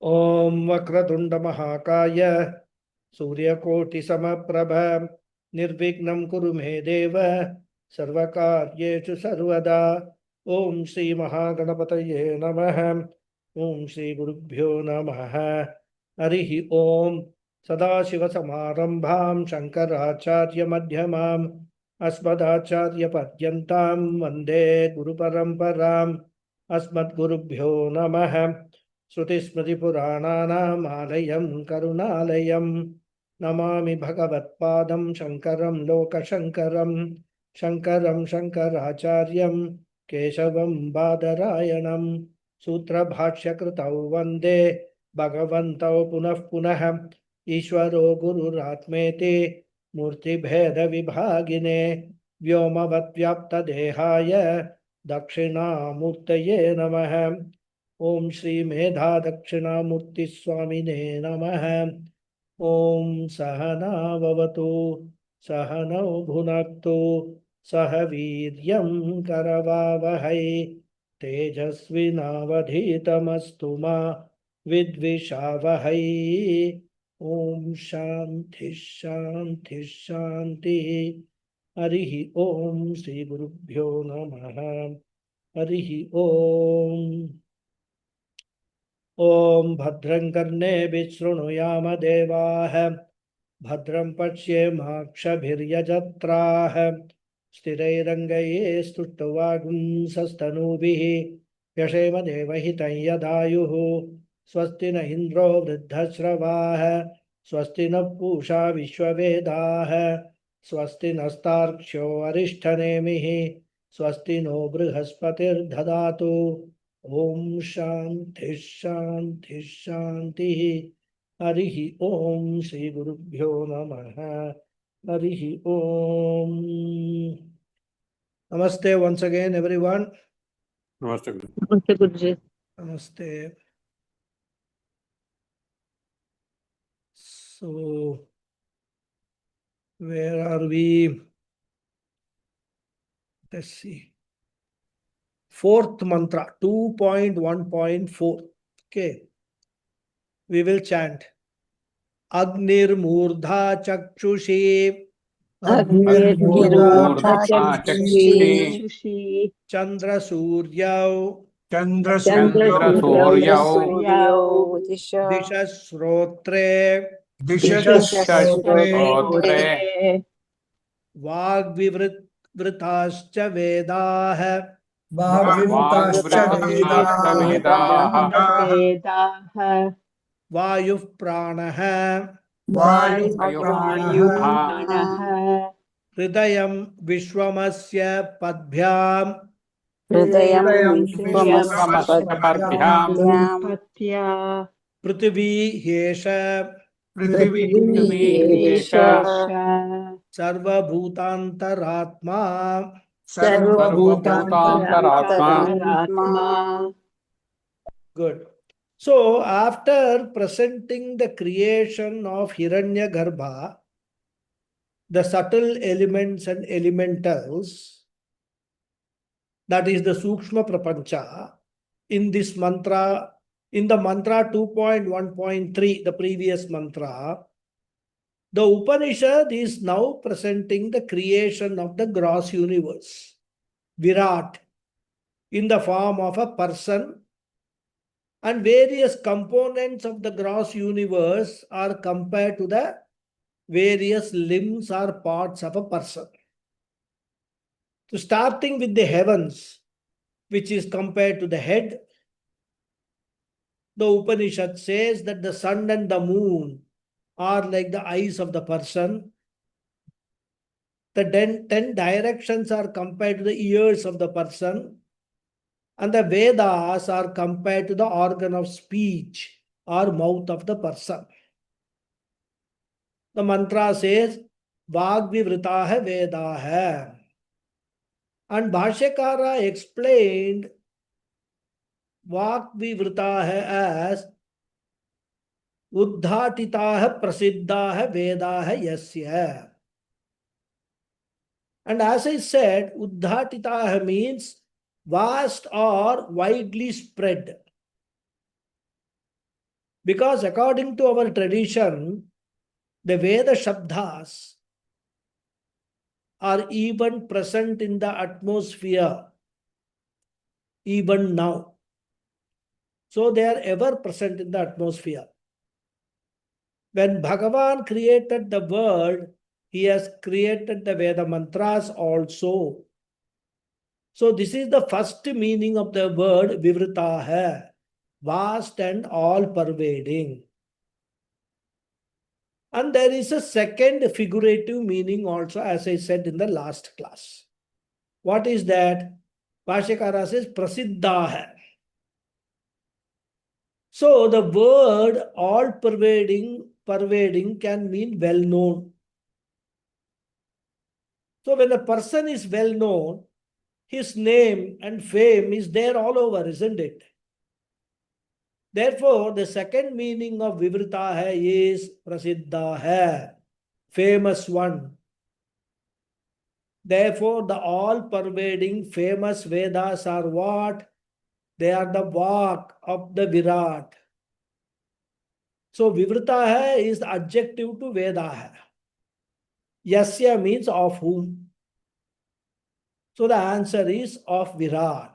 Om Vakratunda Mahakaya Suryakoti Samaprabha Nirvignam Kuru Me Deva Sarvakaryeshu Sarvada. Om Shri Mahaganapataye Namaha. Om Shri Gurubhyo Namaha. Harihi Om Sadashiva Samarambham Shankaracharya Madhyamam Asmadacharya Padyantam Vande Guru Paramparam Asmad Gurubhyo Namaha. श्रुतिस्मृतिपुराणानामालयं करुणालयं Namami भगवत्पादं शङ्करं लोकशङ्करं शङ्करं शङ्कराचार्यं केशवं बादरायणं सूत्रभाष्यकृतौ वन्दे भगवन्तौ पुनः पुनः ईश्वरो गुरुरात्मेति मूर्तिभेदविभागिने व्योमवद्व्याप्तदेहाय दक्षिणामूर्तये नमः। ओम श्री मेधा दक्षिणामूर्ति स्वामिने नमः। ओम सहनाववतु सहनौ भुनक्तु सह वीर्यं करवावहै तेजस्विनावधीतमस्तु मा विद्विषावहै। ओम शांति शांति शांति। हरिः ओम श्री गुरुभ्यो नमः। हरिः ओम। ओम भद्रं कर्णेभिः शृणुयाम देवाः भद्रं पश्येमाक्षभिर्यजत्राः स्थिरैरङ्गैः स्तुष्टुवागुंसस्तनूभिः यशेम देवहितं यदायुः। स्वस्ति न इन्द्रो वृद्धश्रवाः स्वस्ति न पूषा विश्ववेदाः स्वस्ति नस्तार्क्ष्यो अरिष्ठनेमिः स्वस्ति नो बृहस्पतिर्दधातु। ओम शांति शांति शांति। हरिः ओम श्री गुरुभ्यो नमः। हरिः ओम। Namaste once again everyone. Namaste Guru. Namaste Guruji. Namaste. So where are we? Let's see. Fourth mantra, 2.1.4. Okay. We will chant. Agnir Murdha Chakshushi Agnirmurdha-chakshushi Chandra Suryau Chandra-suryau Dishasrotre Dishasrotre Vagvivritascha Vedah Vedah Vayuh Pranaha Vayuh-pranah Hridayam Vishwamasya Padbhyam Hridayam Vishwamasya Patya Prithvi Hesha Prithvi-esha Sarva Bhutantaratma. Sarvabhutantaratma. Good. So, after presenting the creation of Hiranyagarbha, the subtle elements and elementals, that is the Sukshma Prapancha, in this mantra, in the mantra 2.1.3, the previous mantra, the Upanishad is now presenting the creation of the gross universe, Virat, in the form of a person, and various components of the gross universe are compared to the various limbs or parts of a person. So starting with the heavens, which is compared to the head, the Upanishad says that the sun and the moon are like the eyes of the person. The 10 directions are compared to the ears of the person. And the Vedas are compared to the organ of speech or mouth of the person. The mantra says, Vagvivritaha Vedaha. And Bhashyakara explained Vagvivritaha as Uddhatitaha Prasiddhaha Vedaha Yasya. And as I said, Uddhatitaha means vast or widely spread. Because according to our tradition, the Veda Shabdas are even present in the atmosphere, even now. So they are ever present in the atmosphere. When Bhagavan created the world, he has created the Veda mantras also. So this is the first meaning of the word Vivrita hai, vast and all-pervading. And there is a second figurative meaning also, as I said in the last class. What is that? Bhashyakara says prasiddha hai. So the word all-pervading can mean well-known. So when a person is well-known, his name and fame is there all over, isn't it? Therefore, the second meaning of Vivrita hai is prasiddha hai, famous one. Therefore, the all-pervading famous Vedas are what? They are the Vak of the Virat. So, Vivrita hai is the adjective to Veda hai. Yasya means of whom. So, the answer is of Virat.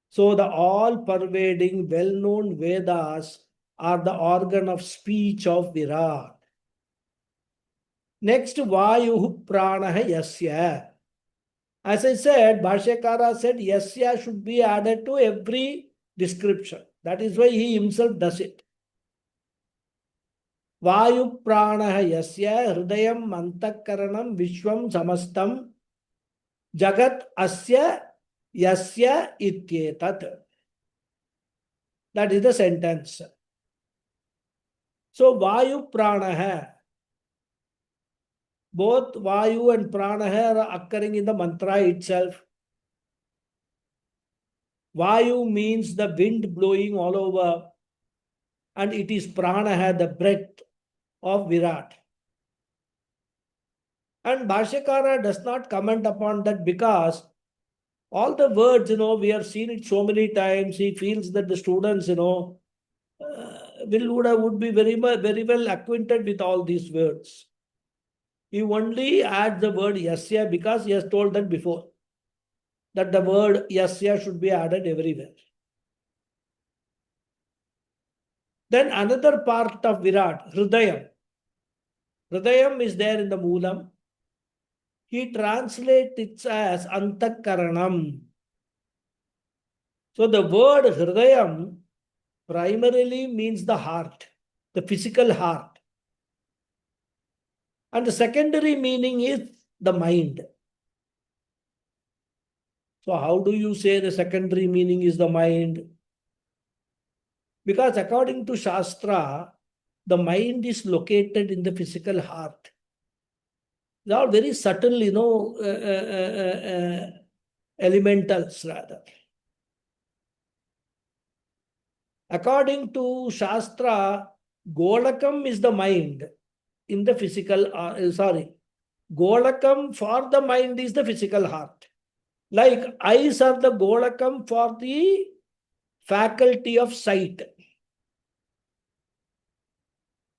So, the all-pervading, well-known Vedas are the organ of speech of Virat. Next, Vayu Pranaha Yasya. As I said, Bhashyakara said Yasya should be added to every description. That is why he himself does it. Vayu Pranaha Yasya Hridayam Antakaranam Vishwam Samastam Jagat Asya Yasya Ityetat. That is the sentence. So Vayu Pranaha, both Vayu and Pranaha are occurring in the mantra itself. Vayu means the wind blowing all over, and it is Pranaha, the breath of Virat. And Bhashyakara does not comment upon that because all the words, we have seen it so many times. He feels that the students, would be very well acquainted with all these words. He only adds the word Yasya because he has told that before, that the word Yasya should be added everywhere. Then another part of Virat, Hridayam. Hridayam is there in the Moolam. He translates it as Antakaranam. So the word Hridayam primarily means the heart, the physical heart. And the secondary meaning is the mind. So how do you say the secondary meaning is the mind? Because according to Shastra, the mind is located in the physical heart. They are very subtle, elementals rather. According to Shastra, Golakam is the mind in the physical, Golakam for the mind is the physical heart. Like eyes are the Golakam for the faculty of sight.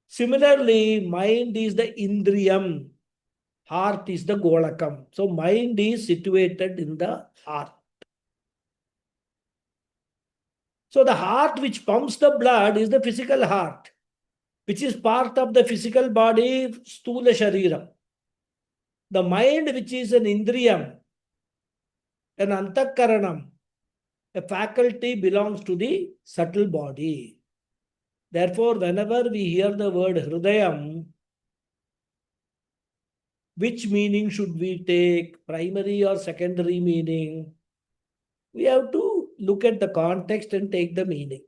Similarly, mind is the Indriyam, heart is the Golakam. So mind is situated in the heart. So the heart which pumps the blood is the physical heart, which is part of the physical body, Stula Shariram. The mind, which is an Indriyam, an Antakaranam, a faculty, belongs to the subtle body. Therefore, whenever we hear the word Hridayam, which meaning should we take, primary or secondary meaning? We have to look at the context and take the meaning.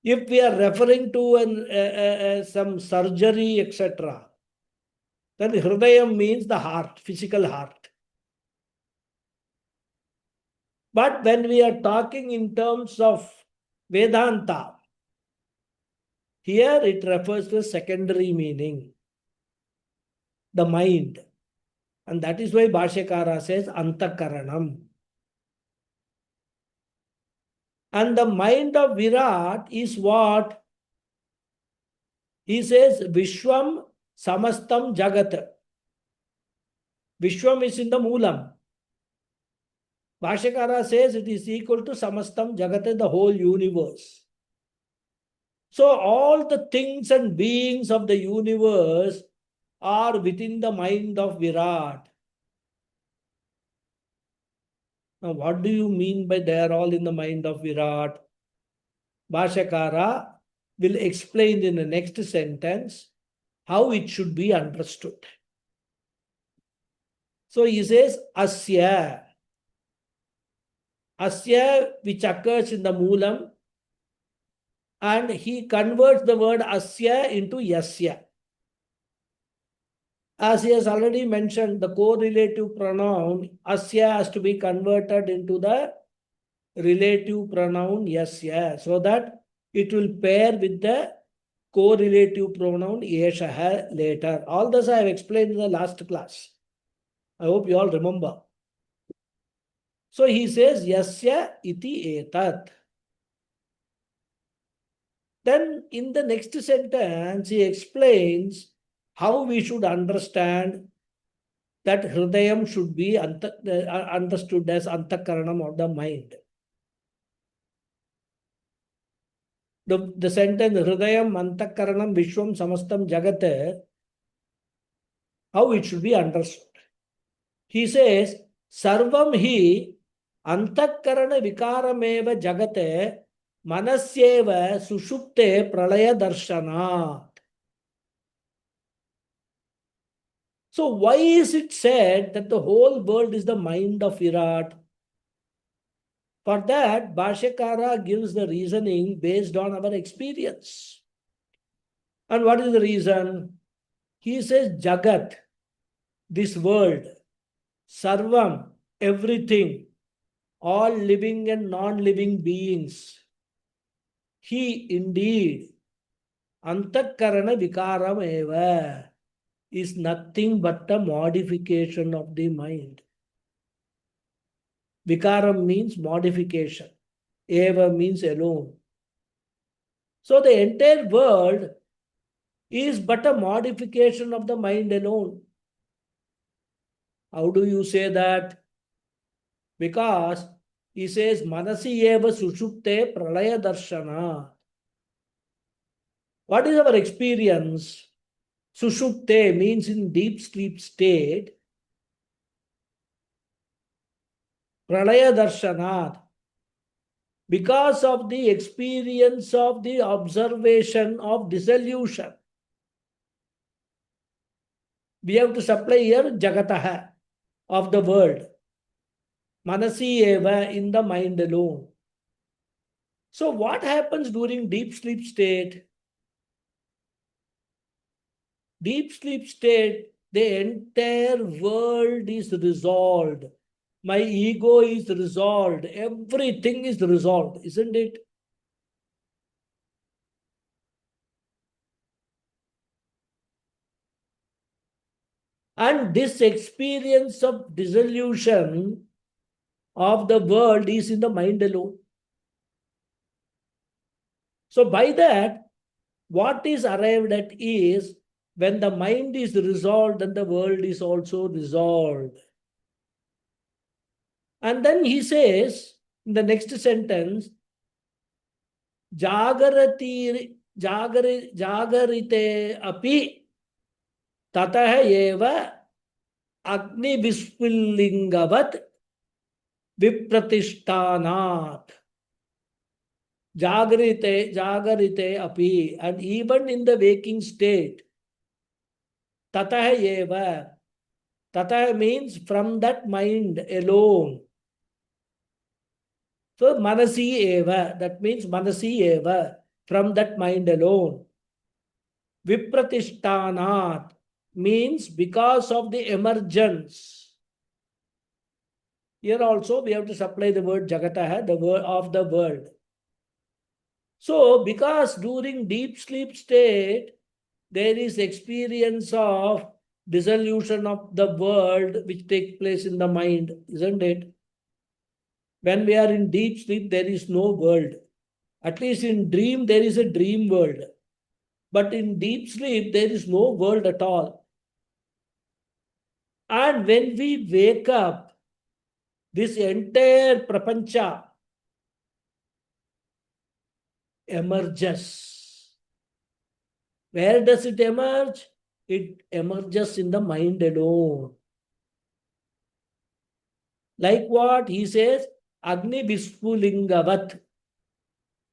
If we are referring to some surgery, etc., then Hridayam means the heart, physical heart. But when we are talking in terms of Vedanta, here it refers to a secondary meaning, the mind. And that is why Bhashyakara says Antakaranam. And the mind of Virat is what? He says, Vishwam Samastam Jagat. Vishwam is in the Moolam. Bhashyakara says it is equal to Samastam Jagat, the whole universe. So all the things and beings of the universe are within the mind of Virat. Now, what do you mean by they are all in the mind of Virat? Bhashyakara will explain in the next sentence how it should be understood. So he says, Asya. Asya, which occurs in the Moolam, and he converts the word Asya into Yasya. As he has already mentioned, the correlative pronoun Asya has to be converted into the relative pronoun Yasya, so that it will pair with the correlative pronoun Yeshaha later. All this I have explained in the last class. I hope you all remember. So he says, Yasya iti etat. Then in the next sentence, he explains how we should understand that Hridayam should be understood as Antakaranam of the mind. The sentence Hridayam Antakaranam Vishwam Samastam Jagat, how it should be understood. He says, Sarvam hi Antakarana Vikarameva Jagate Manasyeva Sushupte Pralaya Darshana. So why is it said that the whole world is the mind of Virat? For that, Bhashyakara gives the reasoning based on our experience. And what is the reason? He says, Jagat, this world, Sarvam, everything, all living and non-living beings. He indeed, Antakarana Vikaram eva, is nothing but a modification of the mind. Vikaram means modification. Eva means alone. So the entire world is but a modification of the mind alone. How do you say that? Because he says, Manasi eva sushupte pralaya darshana. What is our experience? Sushupte means in deep sleep state. Pralaya darshanat. Because of the experience of the observation of dissolution. We have to supply here Jagataha of the world. Manasi eva, in the mind alone. So what happens during deep sleep state? Deep sleep state, the entire world is resolved. My ego is resolved. Everything is resolved, isn't it? And this experience of dissolution of the world is in the mind alone. So by that, what is arrived at is, when the mind is resolved, then the world is also resolved. And then he says, in the next sentence, Jagarite api tatah eva agni vispullingavat vipratishtanat. Jagarite api, and even in the waking state, tatah eva. Tatah means from that mind alone. So manasi eva, that means manasi eva, from that mind alone. Vipratishtanat means because of the emergence. Here also we have to supply the word Jagataha, the word of the world. So because during deep sleep state, there is experience of dissolution of the world which takes place in the mind, isn't it? When we are in deep sleep, there is no world. At least in dream, there is a dream world. But in deep sleep, there is no world at all. And when we wake up, this entire prapancha emerges. Where does it emerge? It emerges in the mind alone. Like what? He says, Agni Vispulingavat.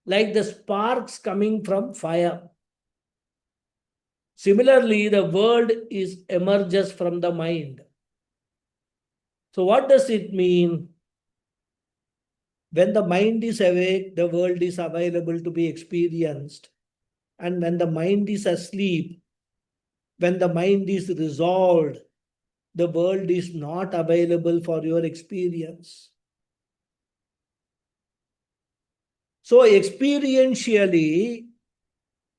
Like the sparks coming from fire. Similarly, the world emerges from the mind. So what does it mean? When the mind is awake, the world is available to be experienced. And when the mind is asleep, when the mind is resolved, the world is not available for your experience. So experientially,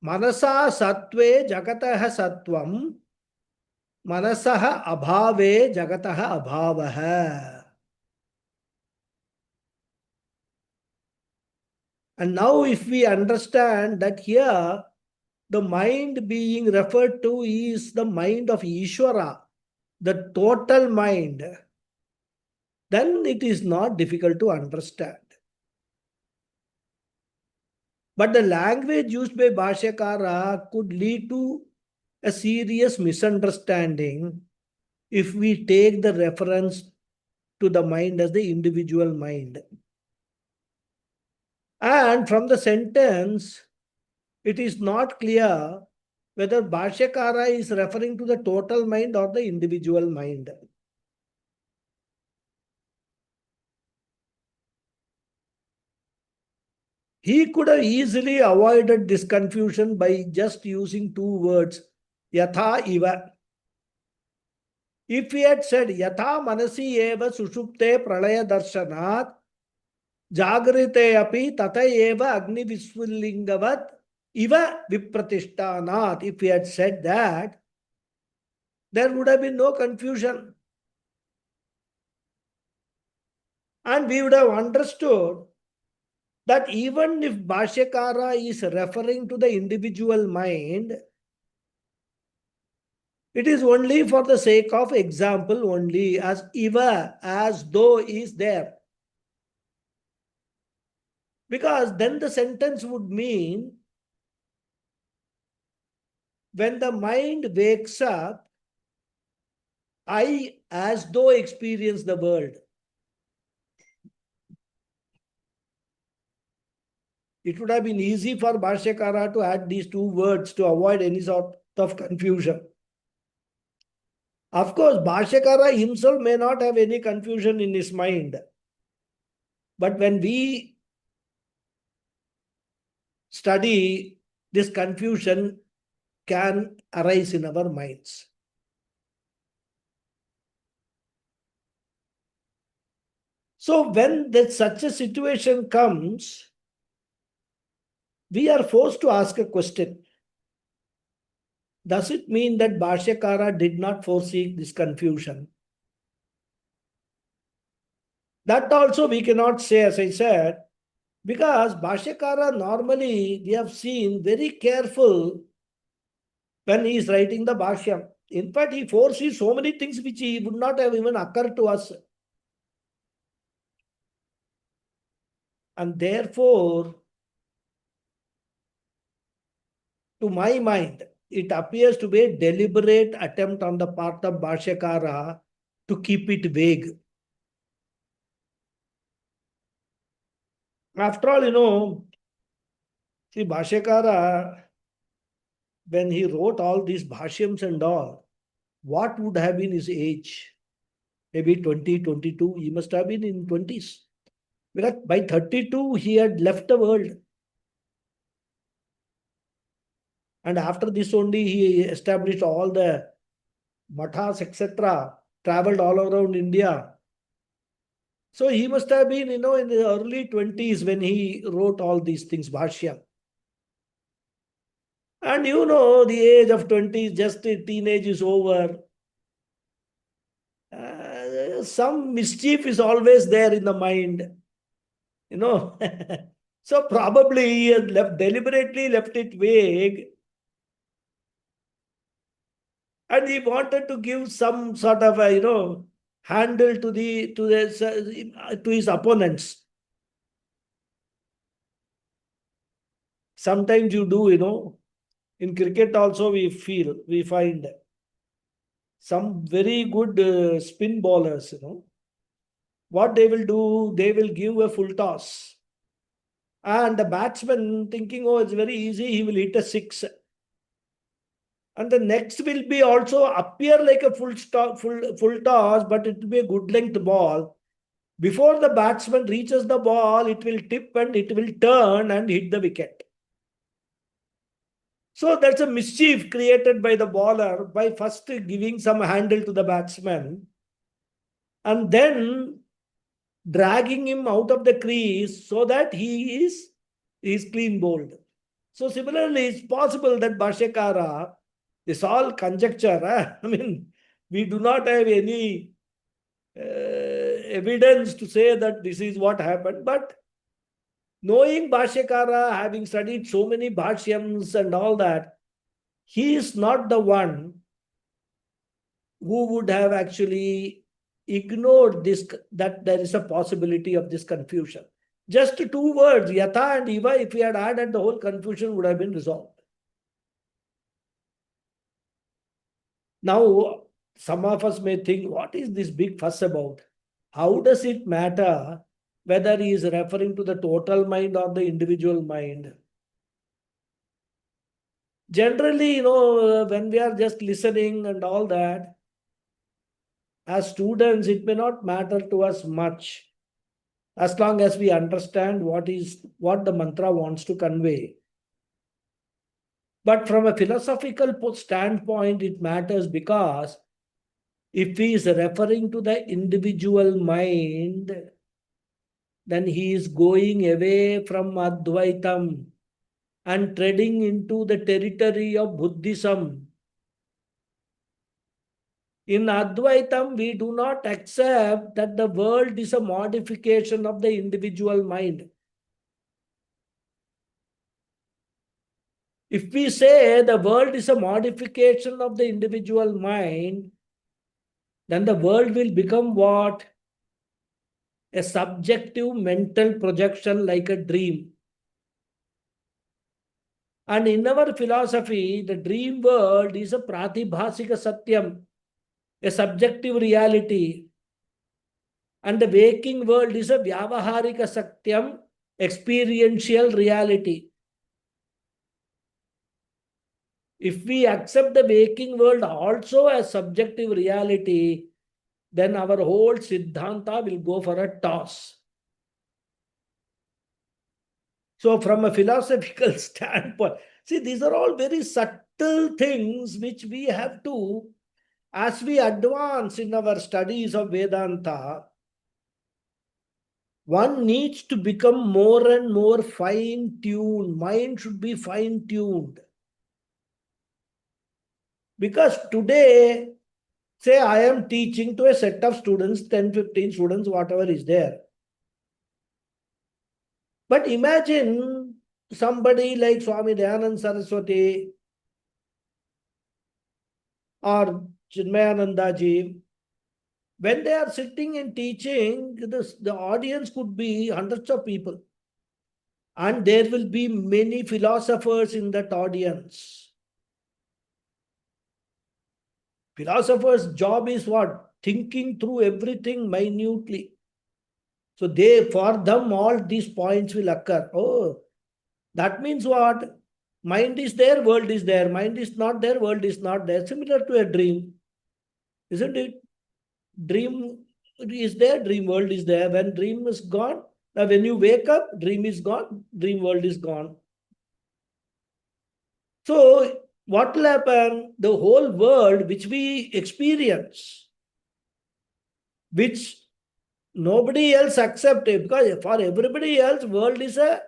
manasa sattve jagataha sattvam, manasaha abhave jagataha abhavaha. And now if we understand that here, the mind being referred to is the mind of Ishvara, the total mind, then it is not difficult to understand. But the language used by Bhashyakara could lead to a serious misunderstanding if we take the reference to the mind as the individual mind. And from the sentence, it is not clear whether Bhashyakara is referring to the total mind or the individual mind. He could have easily avoided this confusion by just using two words, yatha iva. If he had said yatha manasi eva sushupte pralaya darshanat, jagrite api tata eva agni vispulingavat iva vipratishtanat, if he had said that, there would have been no confusion. And we would have understood that even if Bhashyakara is referring to the individual mind, it is only for the sake of example only, as iva, as though is there. Because then the sentence would mean, when the mind wakes up, I as though experience the world. It would have been easy for Bhashyakara to add these two words to avoid any sort of confusion. Of course, Bhashyakara himself may not have any confusion in his mind. But when we study, this confusion can arise in our minds. So when such a situation comes, we are forced to ask a question. Does it mean that Bhashyakara did not foresee this confusion? That also we cannot say, as I said, because Bhashyakara normally, we have seen, very careful when he is writing the Bhashyam. In fact, he foresees so many things which he would not have even occurred to us. And therefore, to my mind, it appears to be a deliberate attempt on the part of Bhashyakara to keep it vague. After all, see, Bhashyakara, when he wrote all these Bhashyams and all, what would have been his age? Maybe 20, 22. He must have been in 20s. Because by 32, he had left the world. And after this only, he established all the mathas, etc., traveled all around India. So he must have been, in the early 20s when he wrote all these things, Bhashya. And the age of 20, just teenage is over. Some mischief is always there in the mind. you know. So probably he had deliberately left it vague, and he wanted to give some sort of a, handle to his opponents. Sometimes you do, in cricket also we find some very good spin bowlers, what they will do, they will give a full toss. And the batsman thinking, oh, it's very easy, he will hit a six. And the next will be also appear like a full toss, but it will be a good length ball. Before the batsman reaches the ball, it will tip and it will turn and hit the wicket. So that's a mischief created by the bowler by first giving some handle to the batsman and then dragging him out of the crease so that he is clean bowled. So similarly, it's possible that Bhashyakara, it's all conjecture. I mean, we do not have any evidence to say that this is what happened, but knowing Bhashyakara, having studied so many Bhashyams and all that, he is not the one who would have actually ignored this, that there is a possibility of this confusion. Just two words, Yatha and Iva, if we had added, the whole confusion would have been resolved. Now, some of us may think, what is this big fuss about? How does it matter whether he is referring to the total mind or the individual mind? Generally, when we are just listening and all that, as students, it may not matter to us much as long as we understand what the mantra wants to convey. But from a philosophical standpoint, it matters because if he is referring to the individual mind, then he is going away from Advaitam and treading into the territory of Buddhism. In Advaitam, we do not accept that the world is a modification of the individual mind. If we say the world is a modification of the individual mind, then the world will become what? A subjective mental projection like a dream. And in our philosophy, the dream world is a pratibhasika satyam, a subjective reality. And the waking world is a vyavaharika satyam, experiential reality. If we accept the waking world also as subjective reality, then our whole Siddhanta will go for a toss. So from a philosophical standpoint, see, these are all very subtle things which we have to, as we advance in our studies of Vedanta, one needs to become more and more fine-tuned. Mind should be fine-tuned. Because today, say I am teaching to a set of students, 10, 15 students, whatever is there. But imagine somebody like Swami Dayananda Saraswati or Chinmayananda ji, when they are sitting and teaching, the audience could be hundreds of people. And there will be many philosophers in that audience. Philosophers' job is what? Thinking through everything minutely. So for them, all these points will occur. Oh, that means what? Mind is there, world is there. Mind is not there, world is not there. Similar to a dream, isn't it? Dream is there, dream world is there. When dream is gone, when you wake up, dream is gone, dream world is gone. So what will happen? The whole world which we experience, which nobody else accepts, because for everybody else, world is a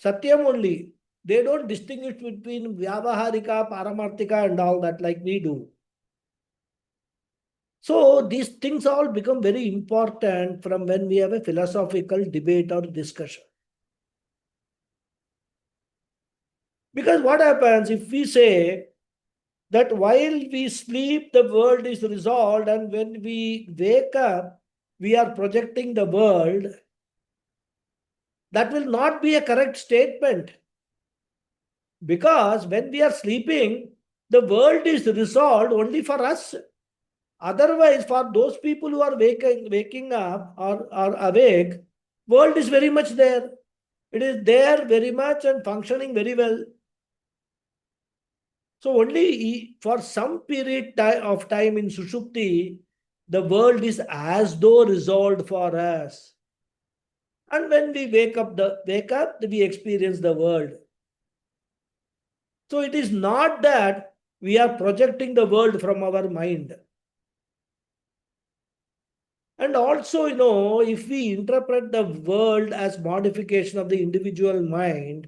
satyam only. They don't distinguish between vyavaharika, paramarthika and all that like we do. So these things all become very important from when we have a philosophical debate or discussion. Because what happens if we say that while we sleep, the world is resolved, and when we wake up, we are projecting the world, that will not be a correct statement. Because when we are sleeping, the world is resolved only for us. Otherwise, for those people who are waking up or awake, world is very much there. It is there very much and functioning very well. So only for some period of time in Sushupti, the world is as though resolved for us. And when we wake up, we experience the world. So it is not that we are projecting the world from our mind. And also, if we interpret the world as modification of the individual mind,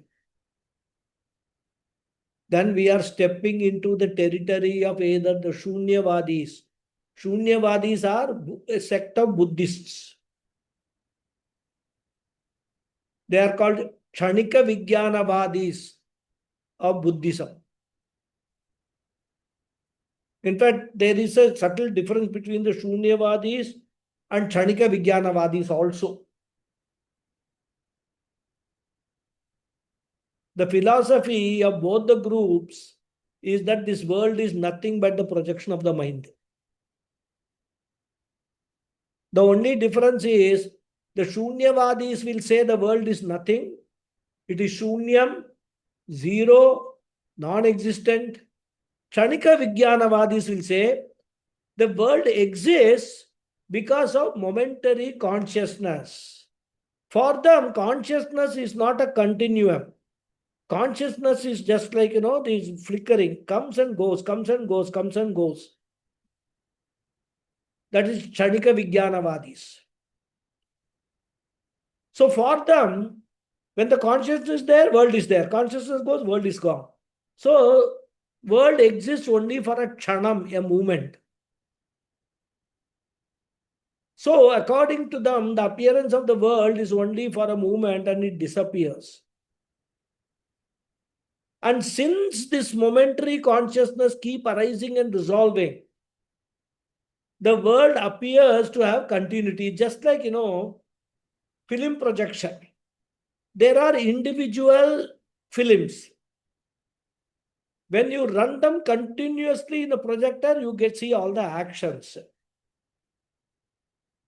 then we are stepping into the territory of either the Shunyavadis. Shunyavadis are a sect of Buddhists. They are called Kshanika Vijnanavadis of Buddhism. In fact, there is a subtle difference between the Shunyavadis and Kshanika Vijnanavadis also. The philosophy of both the groups is that this world is nothing but the projection of the mind. The only difference is the Shunyavadis will say the world is nothing. It is Shunyam, zero, non-existent. Kshanika Vijnanavadis will say the world exists because of momentary consciousness. For them, consciousness is not a continuum. Consciousness is just like, this flickering, comes and goes, comes and goes, comes and goes. That is Kshanika Vijnanavadis. So for them, when the consciousness is there, world is there. Consciousness goes, world is gone. So world exists only for a kshanam, a moment. So according to them, the appearance of the world is only for a moment and it disappears. And since this momentary consciousness keep arising and resolving, the world appears to have continuity, just like, film projection. There are individual films. When you run them continuously in the projector, you see all the actions.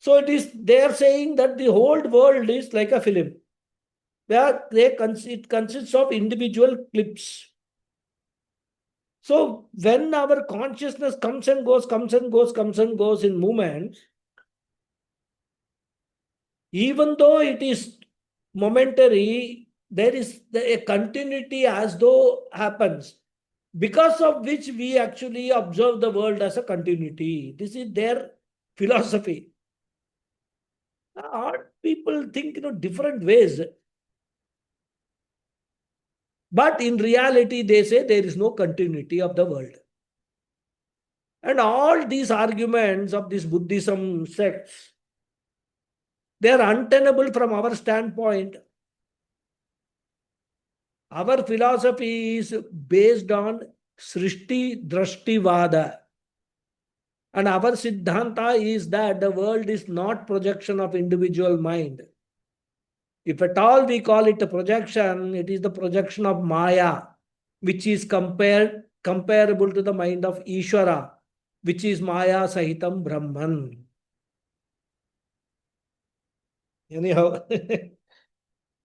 So they are saying that the whole world is like a film. It consists of individual clips. So when our consciousness comes and goes, comes and goes, comes and goes in movement, even though it is momentary, there is a continuity as though happens, because of which we actually observe the world as a continuity. This is their philosophy. People think different ways. But in reality, they say there is no continuity of the world. And all these arguments of this Buddhism sects, they are untenable from our standpoint. Our philosophy is based on Srishti Drashti Vada. And our Siddhanta is that the world is not projection of individual mind. If at all we call it a projection, it is the projection of Maya, which is comparable to the mind of Ishvara, which is Maya Sahitam Brahman. Anyhow,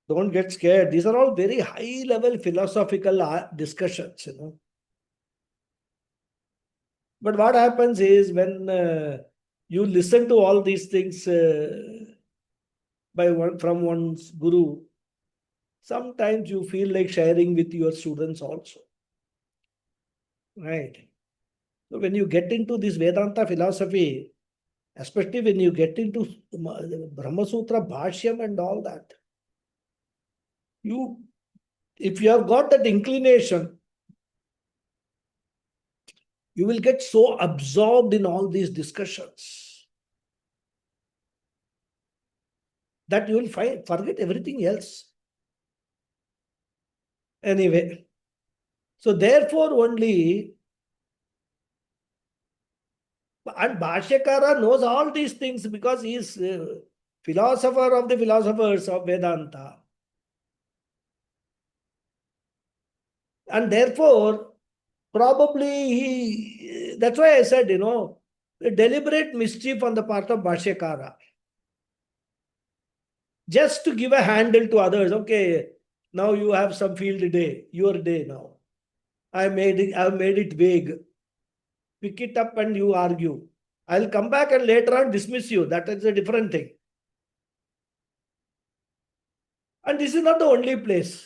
don't get scared. These are all very high level philosophical discussions, But what happens is when you listen to all these things from one's guru, sometimes you feel like sharing with your students also. Right? So when you get into this Vedanta philosophy, especially when you get into Brahma Sutra, Bhashyam and all that, if you have got that inclination, You will get so absorbed in all these discussions that you will forget everything else. Anyway, so therefore only, and Bhashyakara knows all these things because he is philosopher of the philosophers of Vedanta. And therefore, probably that's why I said, a deliberate mischief on the part of Bhashyakara. Just to give a handle to others. Okay, now you have some field day, your day now. I've made it vague. Pick it up and you argue. I'll come back and later on dismiss you. That is a different thing. And this is not the only place.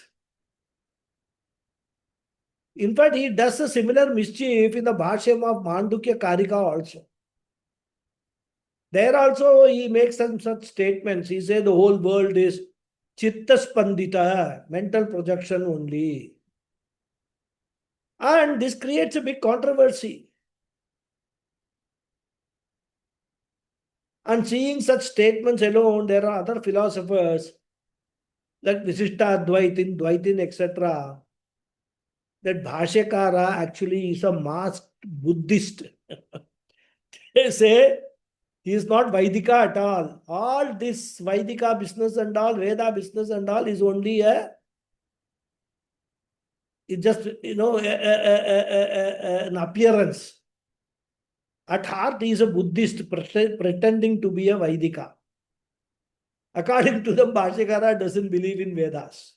In fact, he does a similar mischief in the Bhashyam of Mandukya Karika also. There also he makes some such statements. He says the whole world is chitta spandita, mental projection only. And this creates a big controversy. And seeing such statements alone, there are other philosophers like Visishta Advaitin, Dvaitin, etc. That Bhashyakara actually is a masked Buddhist. They say he is not Vaidika at all. All this Vaidika business and all, Veda business and all is only it's just, an appearance. At heart, he is a Buddhist pretending to be a Vaidika. According to them, Bhashyakara doesn't believe in Vedas.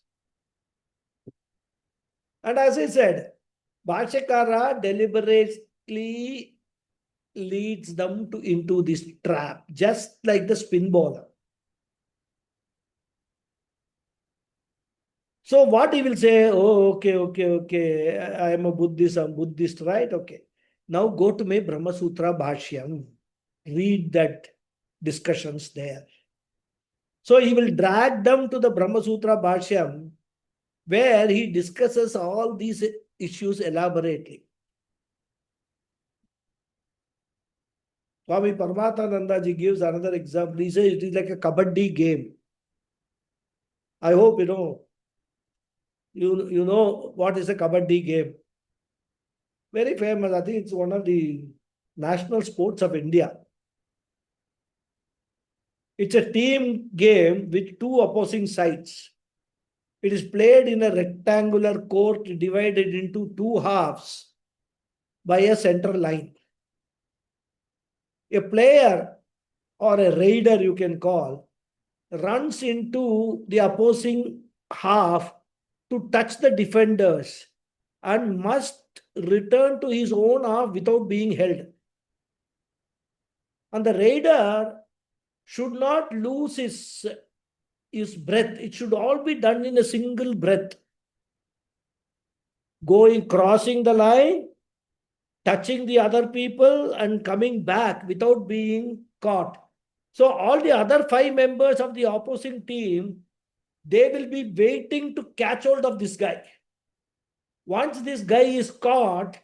And as I said, Bhashyakara deliberately leads them into this trap, just like the spin bowler. So what he will say, oh, okay, I am a Buddhist, I'm Buddhist, right? Okay. Now go to my Brahma Sutra Bhashyam. Read that discussions there. So he will drag them to the Brahma Sutra Bhashyam, where he discusses all these issues elaborately. Swami Paramahananda ji gives another example. He says it is like a kabaddi game. I hope you know what is a kabaddi game. Very famous. I think it's one of the national sports of India. It's a team game with two opposing sides. It is played in a rectangular court divided into two halves by a center line. A player or a raider, you can call, runs into the opposing half to touch the defenders and must return to his own half without being held. And the raider should not lose his breath. It should all be done in a single breath. Crossing the line, touching the other people and coming back without being caught. So all the other 5 members of the opposing team, they will be waiting to catch hold of this guy. Once this guy is caught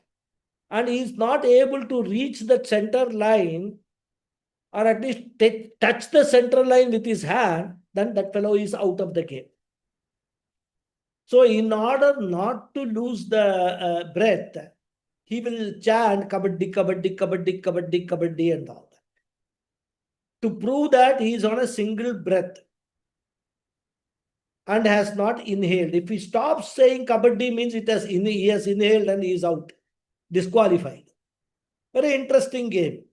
and he is not able to reach the center line, or at least touch the center line with his hand, then that fellow is out of the game. So in order not to lose the breath, he will chant kabaddi, kabaddi, kabaddi, kabaddi, kabaddi and all that. To prove that he is on a single breath and has not inhaled. If he stops saying kabaddi, means he has inhaled and he is out, disqualified. Very interesting game.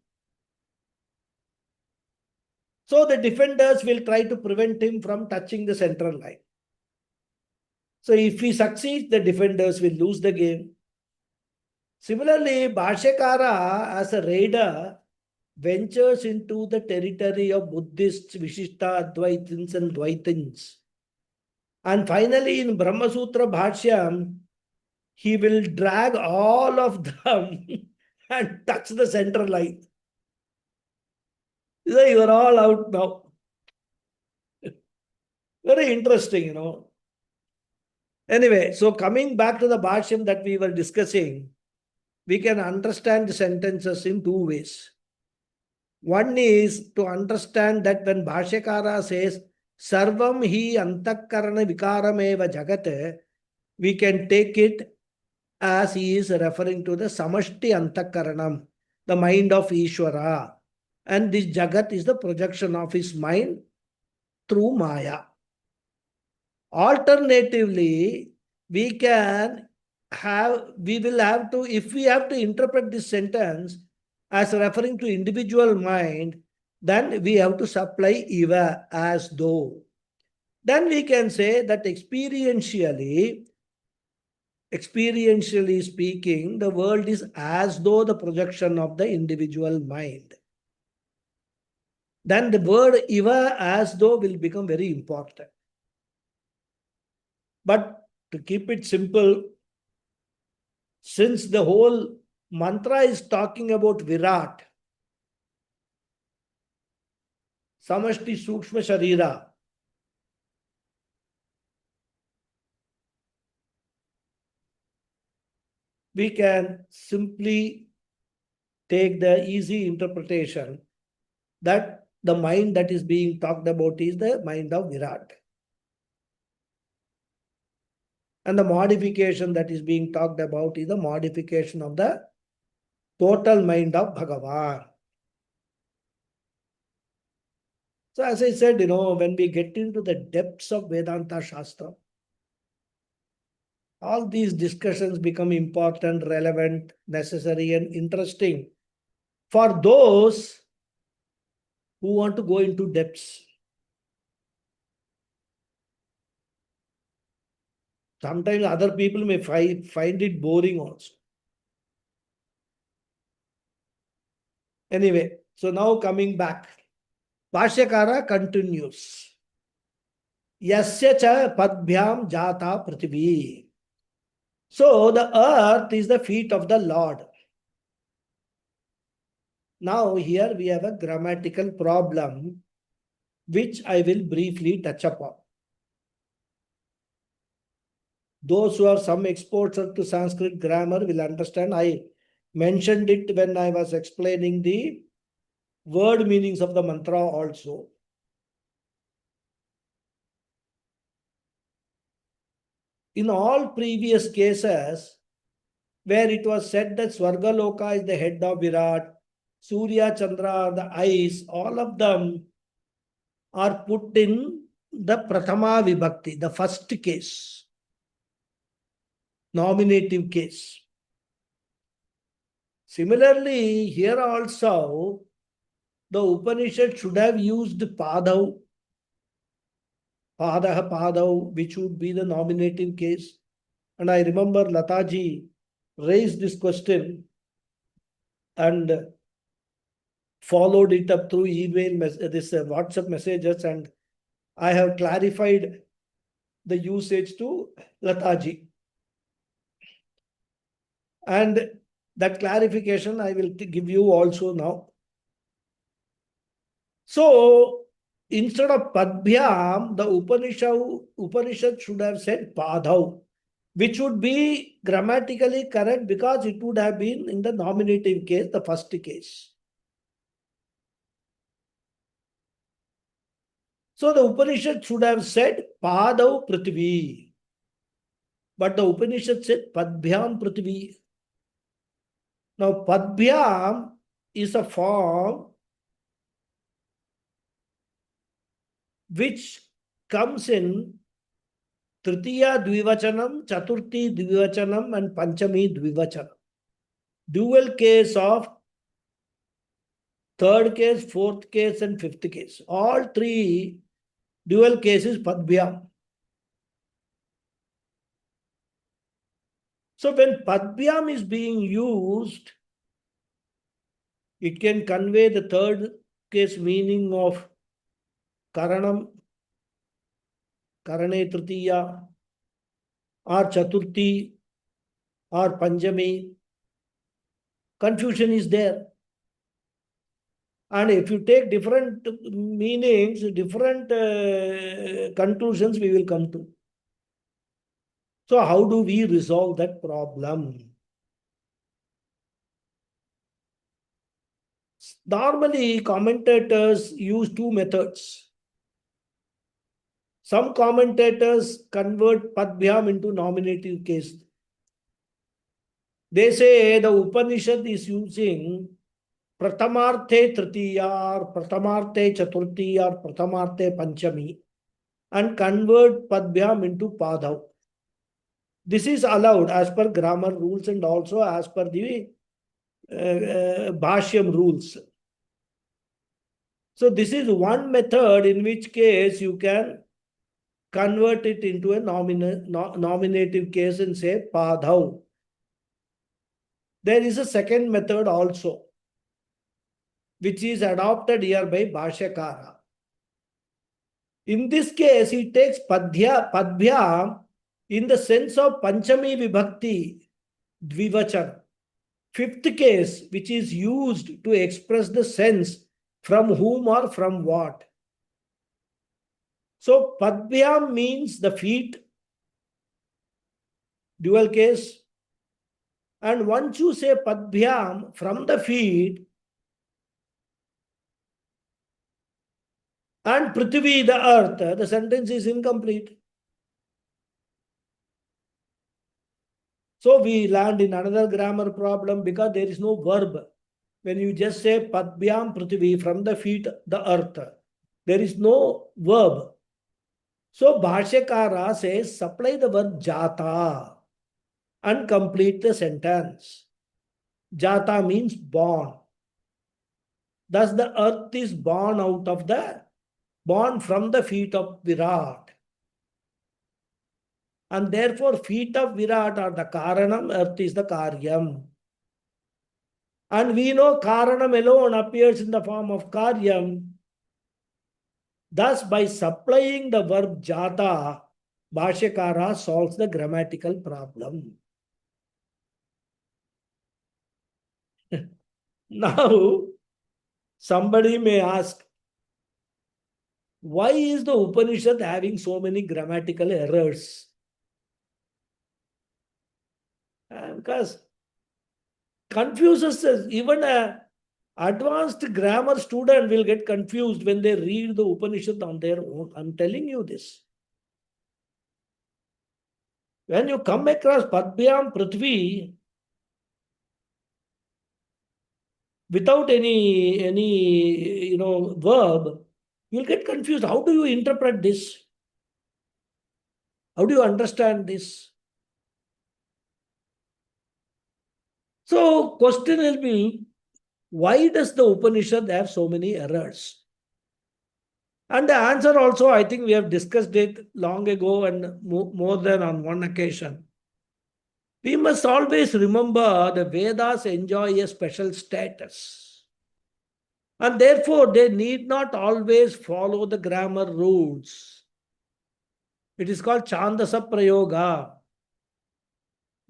So the defenders will try to prevent him from touching the central line. So if he succeeds, the defenders will lose the game. Similarly, Bhashyakara, as a raider, ventures into the territory of Buddhists, Visishta Advaitins and Dvaitins. And finally, in Brahma Sutra Bhashyam, he will drag all of them and touch the central line. So you are all out now. Very interesting, Anyway, so coming back to the Bhashyam that we were discussing, we can understand the sentences in two ways. One is to understand that when Bhashyakara says, Sarvam hi antakarana vikarameva jagat, we can take it as he is referring to the samashti antakaranam, the mind of Ishvara. And this jagat is the projection of his mind through Maya. Alternatively, we will have to, if we have to interpret this sentence as referring to individual mind, then we have to supply eva, as though. Then we can say that experientially speaking, the world is as though the projection of the individual mind. Then the word eva, as though, will become very important. But to keep it simple, since the whole mantra is talking about Virat, Samashti Sukshma Sharira, we can simply take the easy interpretation that the mind that is being talked about is the mind of Virat. And the modification that is being talked about is the modification of the total mind of Bhagavan. So as I said, when we get into the depths of Vedanta Shastra, all these discussions become important, relevant, necessary, and interesting for those who want to go into depths. Sometimes other people may find it boring also. Anyway, so now coming back, Bhashyakara continues. Yasya cha padbhyam jata prithvi. So the earth is the feet of the Lord. Now here we have a grammatical problem which I will briefly touch upon. Those who are some exposure to Sanskrit grammar will understand. I mentioned it when I was explaining the word meanings of the mantra also. In all previous cases, where it was said that Swargaloka is the head of Virat, Surya, Chandra are the eyes, all of them are put in the Prathama Vibhakti, the first case, nominative case. Similarly, here also, the Upanishad should have used Padav, Padaha, Padav, which would be the nominative case. And I remember Lataji raised this question and followed it up through email, WhatsApp messages, and I have clarified the usage to Lataji. And that clarification I will give you also now. So, instead of Padbhyam, the Upanishad should have said Padhav, which would be grammatically correct because it would have been in the nominative case, the first case. So the Upanishad should have said Padav Prithvi. But the Upanishad said Padbhyam Prithvi. Now Padbhyam is a form which comes in Tritiya Dvivachanam, Chaturthi Dvivachanam, and Panchami Dvivachanam. Dual case of third case, fourth case, and fifth case. All three dual cases Padbhyam. So when Padbhyam is being used, it can convey the third case meaning of Karanam, Karane Tritiya, or Chaturthi, or Panjami. Confusion is there. And if you take different meanings, different conclusions we will come to. So how do we resolve that problem? Normally, commentators use two methods. Some commentators convert Padbhyam into nominative case. They say the Upanishad is using Prathamarte Tritiya or Prathamarte Chaturthi or Prathamarte Panchami and convert Padbhyam into Padhav. This is allowed as per grammar rules and also as per the Bhashyam rules. So this is one method in which case you can convert it into a nominative case and say Padhav. There is a second method also, which is adopted here by Bhashyakara. In this case, he takes Padbhyam in the sense of Panchami Vibhakti, Dvivachan. Fifth case, which is used to express the sense from whom or from what. So, Padbhyam means the feet, dual case. And once you say Padbhyam from the feet, and Prithvi, the earth, the sentence is incomplete. So we land in another grammar problem because there is no verb. When you just say Padbhyam Prithvi, from the feet, the earth, there is no verb. So Bhashyakara says supply the verb Jata and complete the sentence. Jata means born. Thus the earth is born from the feet of Virat. And therefore feet of Virat are the Karanam, earth is the Karyam. And we know Karanam alone appears in the form of Karyam. Thus, by supplying the verb Jata, Bhashyakara solves the grammatical problem. Now, somebody may ask, why is the Upanishad having so many grammatical errors? Because confuses us. Even an advanced grammar student will get confused when they read the Upanishad on their own. I'm telling you this. When you come across Padbhyam Prithvi without any verb, you'll get confused. How do you interpret this? How do you understand this? So, question will be, why does the Upanishad have so many errors? And the answer also, I think we have discussed it long ago and more than on one occasion. We must always remember the Vedas enjoy a special status. And therefore, they need not always follow the grammar rules. It is called Chandasa Prayoga.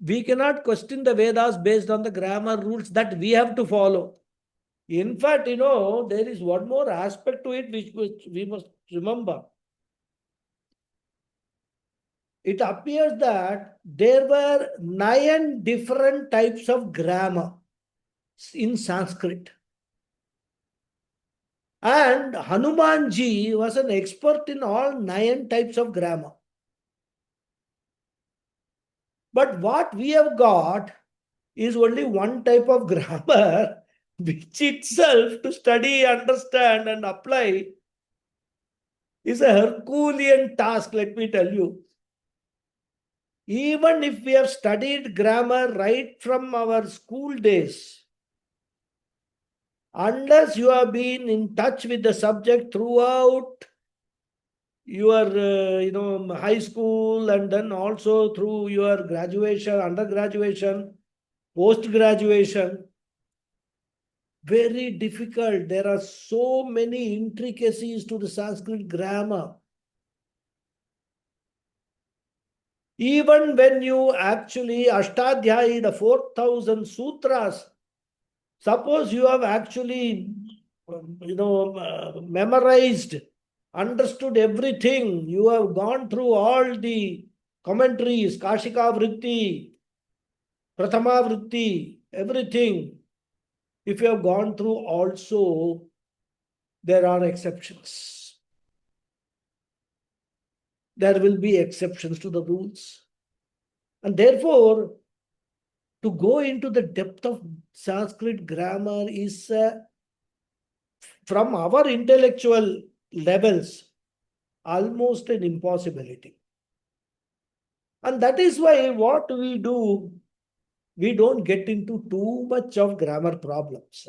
We cannot question the Vedas based on the grammar rules that we have to follow. In fact, there is one more aspect to it which we must remember. It appears that there were 9 different types of grammar in Sanskrit. And Hanumanji was an expert in all 9 types of grammar. But what we have got is only one type of grammar, which itself to study, understand, and apply is a Herculean task, let me tell you. Even if we have studied grammar right from our school days, unless you have been in touch with the subject throughout your high school and then also through your graduation, undergraduation, post-graduation, very difficult. There are so many intricacies to the Sanskrit grammar. Even when you actually Ashtadhyayi, the 4,000 sutras, suppose you have actually memorized, understood everything, you have gone through all the commentaries, Kashika Vritti, Prathama Vritti, everything. if you have gone through also, there are exceptions. There will be exceptions to the rules. And therefore, to go into the depth of Sanskrit grammar is, from our intellectual levels, almost an impossibility. And that is why what we do, we don't get into too much of grammar problems.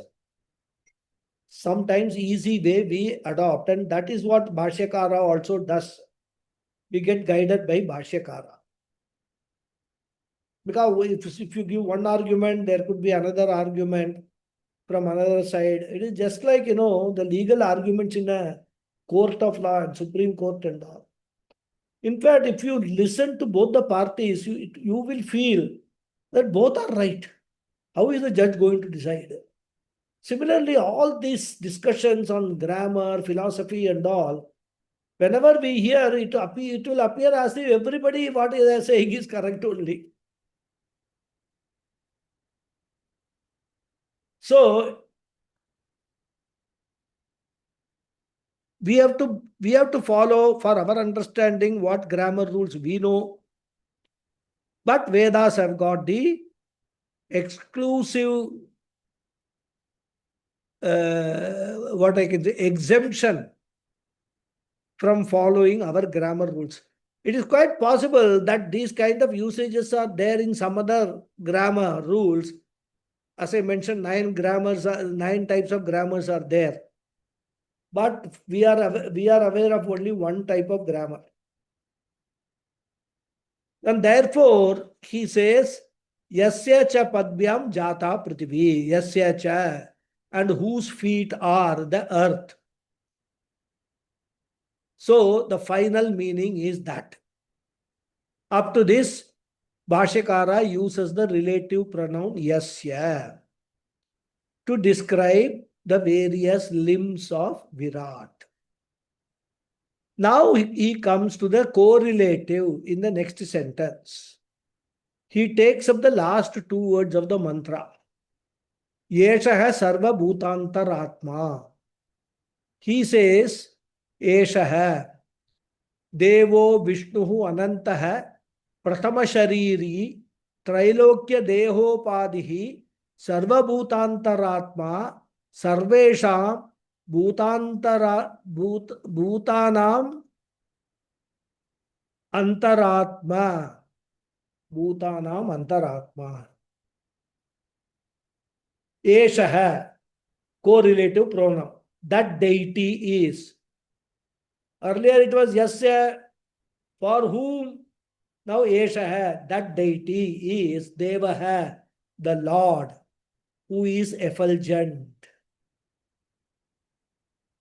Sometimes easy way we adopt, and that is what Bhashyakara also does. We get guided by Bhashyakara. Because if you give one argument, there could be another argument from another side. It is just like, the legal arguments in a court of law and Supreme Court and all. In fact, if you listen to both the parties, you will feel that both are right. How is the judge going to decide? Similarly, all these discussions on grammar, philosophy and all, whenever we hear it, it will appear as if everybody what they are saying is correct only. So we have to follow for our understanding what grammar rules we know. But Vedas have got the exclusive exemption from following our grammar rules. It is quite possible that these kind of usages are there in some other grammar rules. As I mentioned, 9 types of grammars are there. But we are aware of only one type of grammar. And therefore, he says, Yasya cha padbyam jata prithvi, Yasya cha, and whose feet are the earth. So, the final meaning is that. Up to this, Bhashyakara uses the relative pronoun Yasya to describe the various limbs of Virat. Now he comes to the correlative in the next sentence. He takes up the last 2 words of the mantra. Yeshaha sarva bhutantaratma. He says, Eshaha devo vishnuhu anantaha prathama shariri trailokya dehopadihi sarva bhutantaratma sarvesham bhutanam antaratma. Bhutanam antaratma. Eshaha, correlative pronoun. That deity is. Earlier it was Yasya, for whom. Now Eshaha, that deity is. Devaha, the Lord, who is effulgent.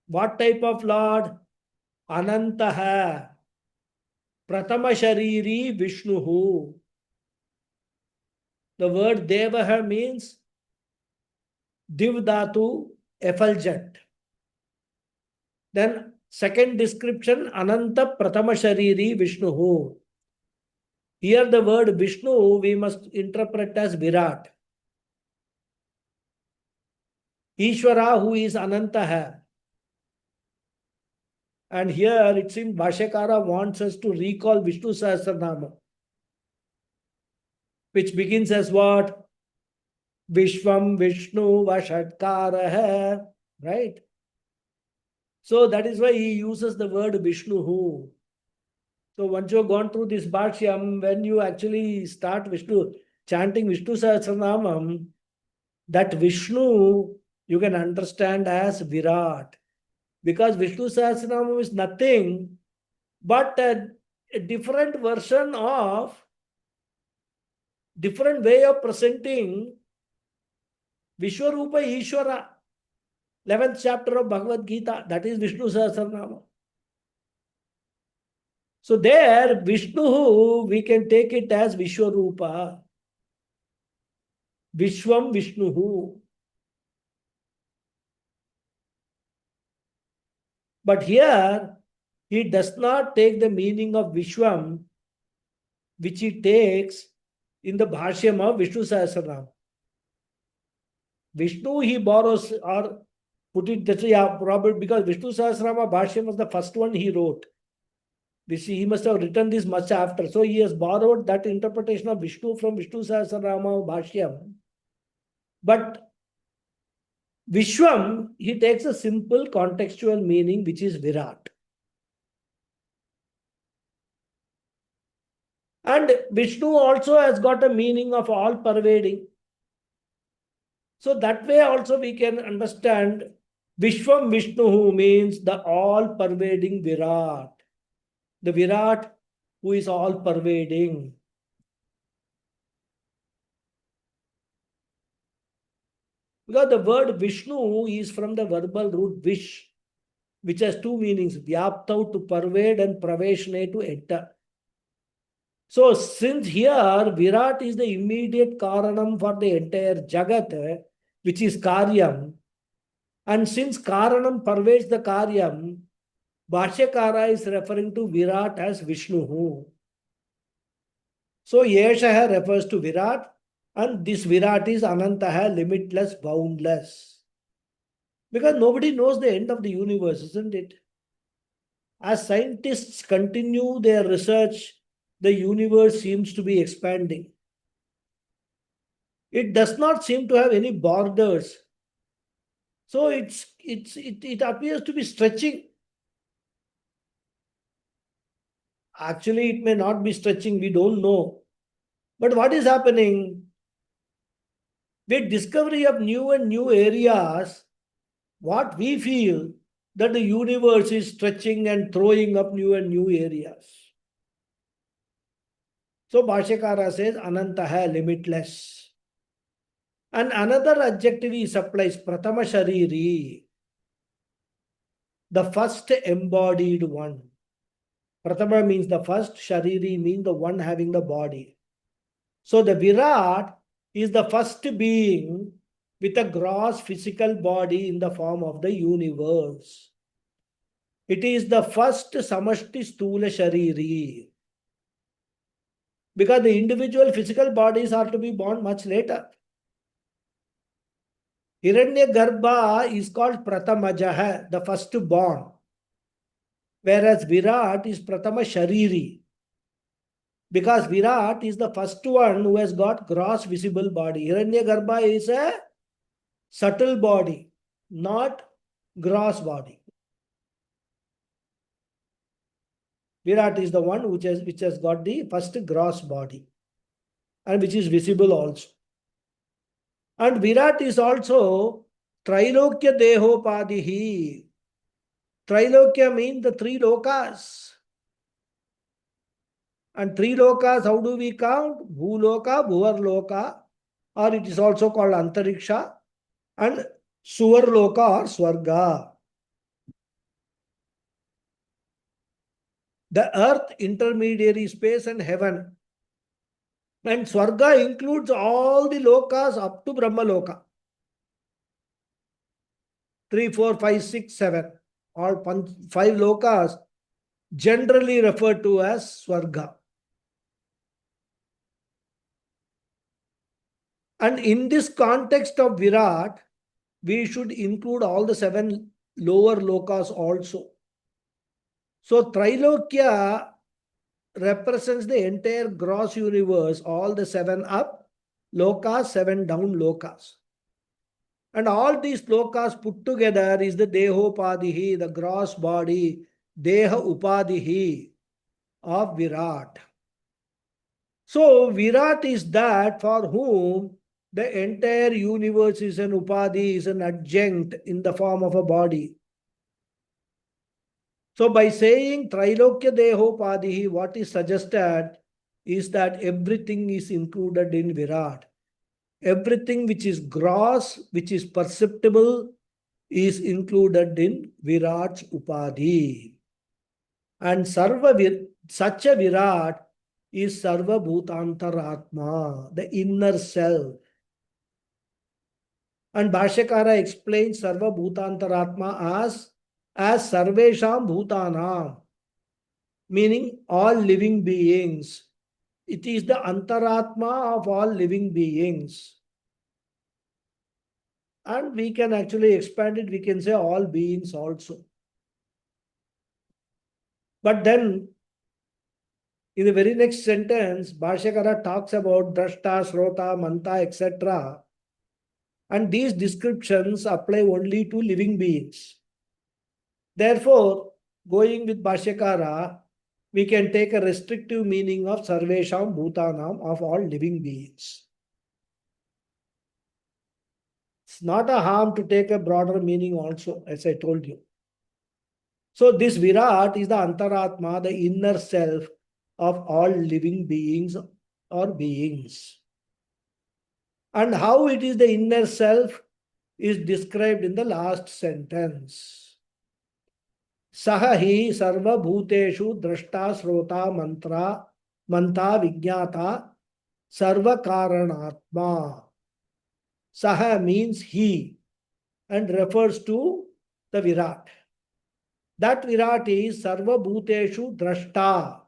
What type of Lord? Anantaha. Prathama Shariri Vishnuhu. The word Devaha means Divdatu, effulgent. Then second description, Ananta Prathama Shariri Vishnuhu. Here the word Vishnu we must interpret as Virat. Ishvara, who is Anantaha. And here it seems Bhashyakara wants us to recall Vishnu Sahasranama, which begins as what? Vishvam Vishnu Vashatkaraha. Right? So that is why he uses the word Vishnu. So once you have gone through this Bhashyam, when you actually start chanting Vishnu Sahasranamam, that Vishnu you can understand as Virat. Because Vishnu Sahasranamam is nothing but a different version of, different way of presenting Vishwarupa Ishwara. 11th chapter of Bhagavad Gita, that is Vishnu Sahasranama. So there, Vishnu, we can take it as Vishwarupa. Vishwam Vishnu. But here, he does not take the meaning of Vishwam, which he takes in the Bhashyam of Vishnu Sahasranama. Vishnu he borrows or put it that way, yeah, probably because Vishnu Sahasrama Bhashyam was the first one he wrote. He must have written this much after. So he has borrowed that interpretation of Vishnu from Vishnu Sahasrama Bhashyam. But Vishwam, he takes a simple contextual meaning which is Virat. And Vishnu also has got a meaning of all pervading. So that way also we can understand Vishwam Vishnu means the all pervading Virat. The Virat who is all pervading. Because the word Vishnu is from the verbal root vish, which has two meanings, vyaptau to pervade and praveshne to enter. So since here Virat is the immediate karanam for the entire Jagat, which is Karyam, and since Karanam pervades the Karyam, Bhashyakara is referring to Virat as Vishnu. So Yeshaha refers to Virat, and this Virat is Anantaha, limitless, boundless. Because nobody knows the end of the universe, isn't it? As scientists continue their research, the universe seems to be expanding. It does not seem to have any borders. So it appears to be stretching. Actually, it may not be stretching, we don't know. But what is happening? With discovery of new and new areas, what we feel that the universe is stretching and throwing up new and new areas. So Bhashyakara says Anantaha, limitless. And another adjective he supplies, Pratama Shariri, the first embodied one. Pratama means the first, Shariri means the one having the body. So the Virat is the first being with a gross physical body in the form of the universe. It is the first Samashti Stula Shariri. Because the individual physical bodies are to be born much later. Hiranyagarbha is called Pratamajaha, the first born. Whereas Virat is Pratama Shariri. Because Virat is the first one who has got gross visible body. Hiranyagarbha is a subtle body, not gross body. Virat is the one which has got the first gross body and which is visible also. And Virat is also Trilokya Dehopadihi. Trilokya means the three lokas. And three lokas, how do we count? Bhuloka, Bhuvarloka, or it is also called Antariksha, and Suvarloka or Swarga. The earth, intermediary space, and heaven. And Swarga includes all the lokas up to Brahmaloka. 3, 4, 5, 6, 7. All 5 lokas generally referred to as Swarga. And in this context of Virat, we should include all the 7 lower lokas also. So Trilokya represents the entire gross universe, all the 7 up lokas, 7 down lokas. And all these lokas put together is the Dehopadihi, the gross body, Deha Upadihi of Virat. So Virat is that for whom the entire universe is an Upadi, is an adjunct in the form of a body. So by saying Trilokya Dehopadihi, what is suggested is that everything is included in Virat. Everything which is gross, which is perceptible, is included in Virat's Upadi. And such a Virat is Sarva Bhutantaratma, the inner self. And Bhashyakara explains Sarva Bhutantaratma as Sarvesham Bhutanam, meaning all living beings. It is the Antaratma of all living beings. And we can actually expand it. We can say all beings also. But then, in the very next sentence, Bhashyakara talks about Drashta, Srota, Manta, etc. And these descriptions apply only to living beings. Therefore, going with Bhashyakara, we can take a restrictive meaning of Sarvesham Bhutanam, of all living beings. It's not a harm to take a broader meaning also, as I told you. So this Virat is the Antaratma, the inner self of all living beings or beings. And how it is the inner self is described in the last sentence. Saha hi sarva bhuteshu drashta srota manta vignata sarva karanatma. Saha means he and refers to the Virat. That Virat is sarva bhuteshu drashta.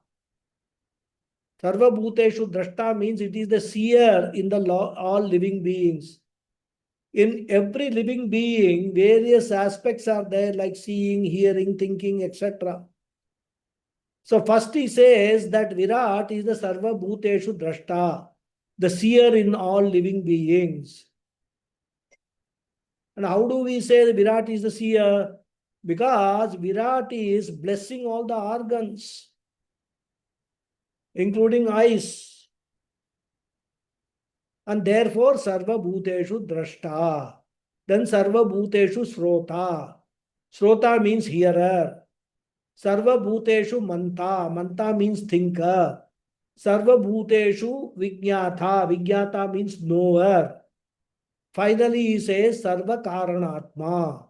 Sarva bhuteshu drashta means it is the seer in the all living beings. In every living being, various aspects are there like seeing, hearing, thinking, etc. So first he says that Virat is the Sarva Bhuteshu Drashta, the seer in all living beings. And how do we say that Virat is the seer? Because Virat is blessing all the organs, including eyes. And therefore Sarva Bhuteshu Drashta. Then Sarva Bhuteshu Srota. Srota means hearer. Sarva Bhuteshu Manta. Manta means thinker. Sarva Bhuteshu Vignata. Vignata means knower. Finally, he says Sarva Karanatma.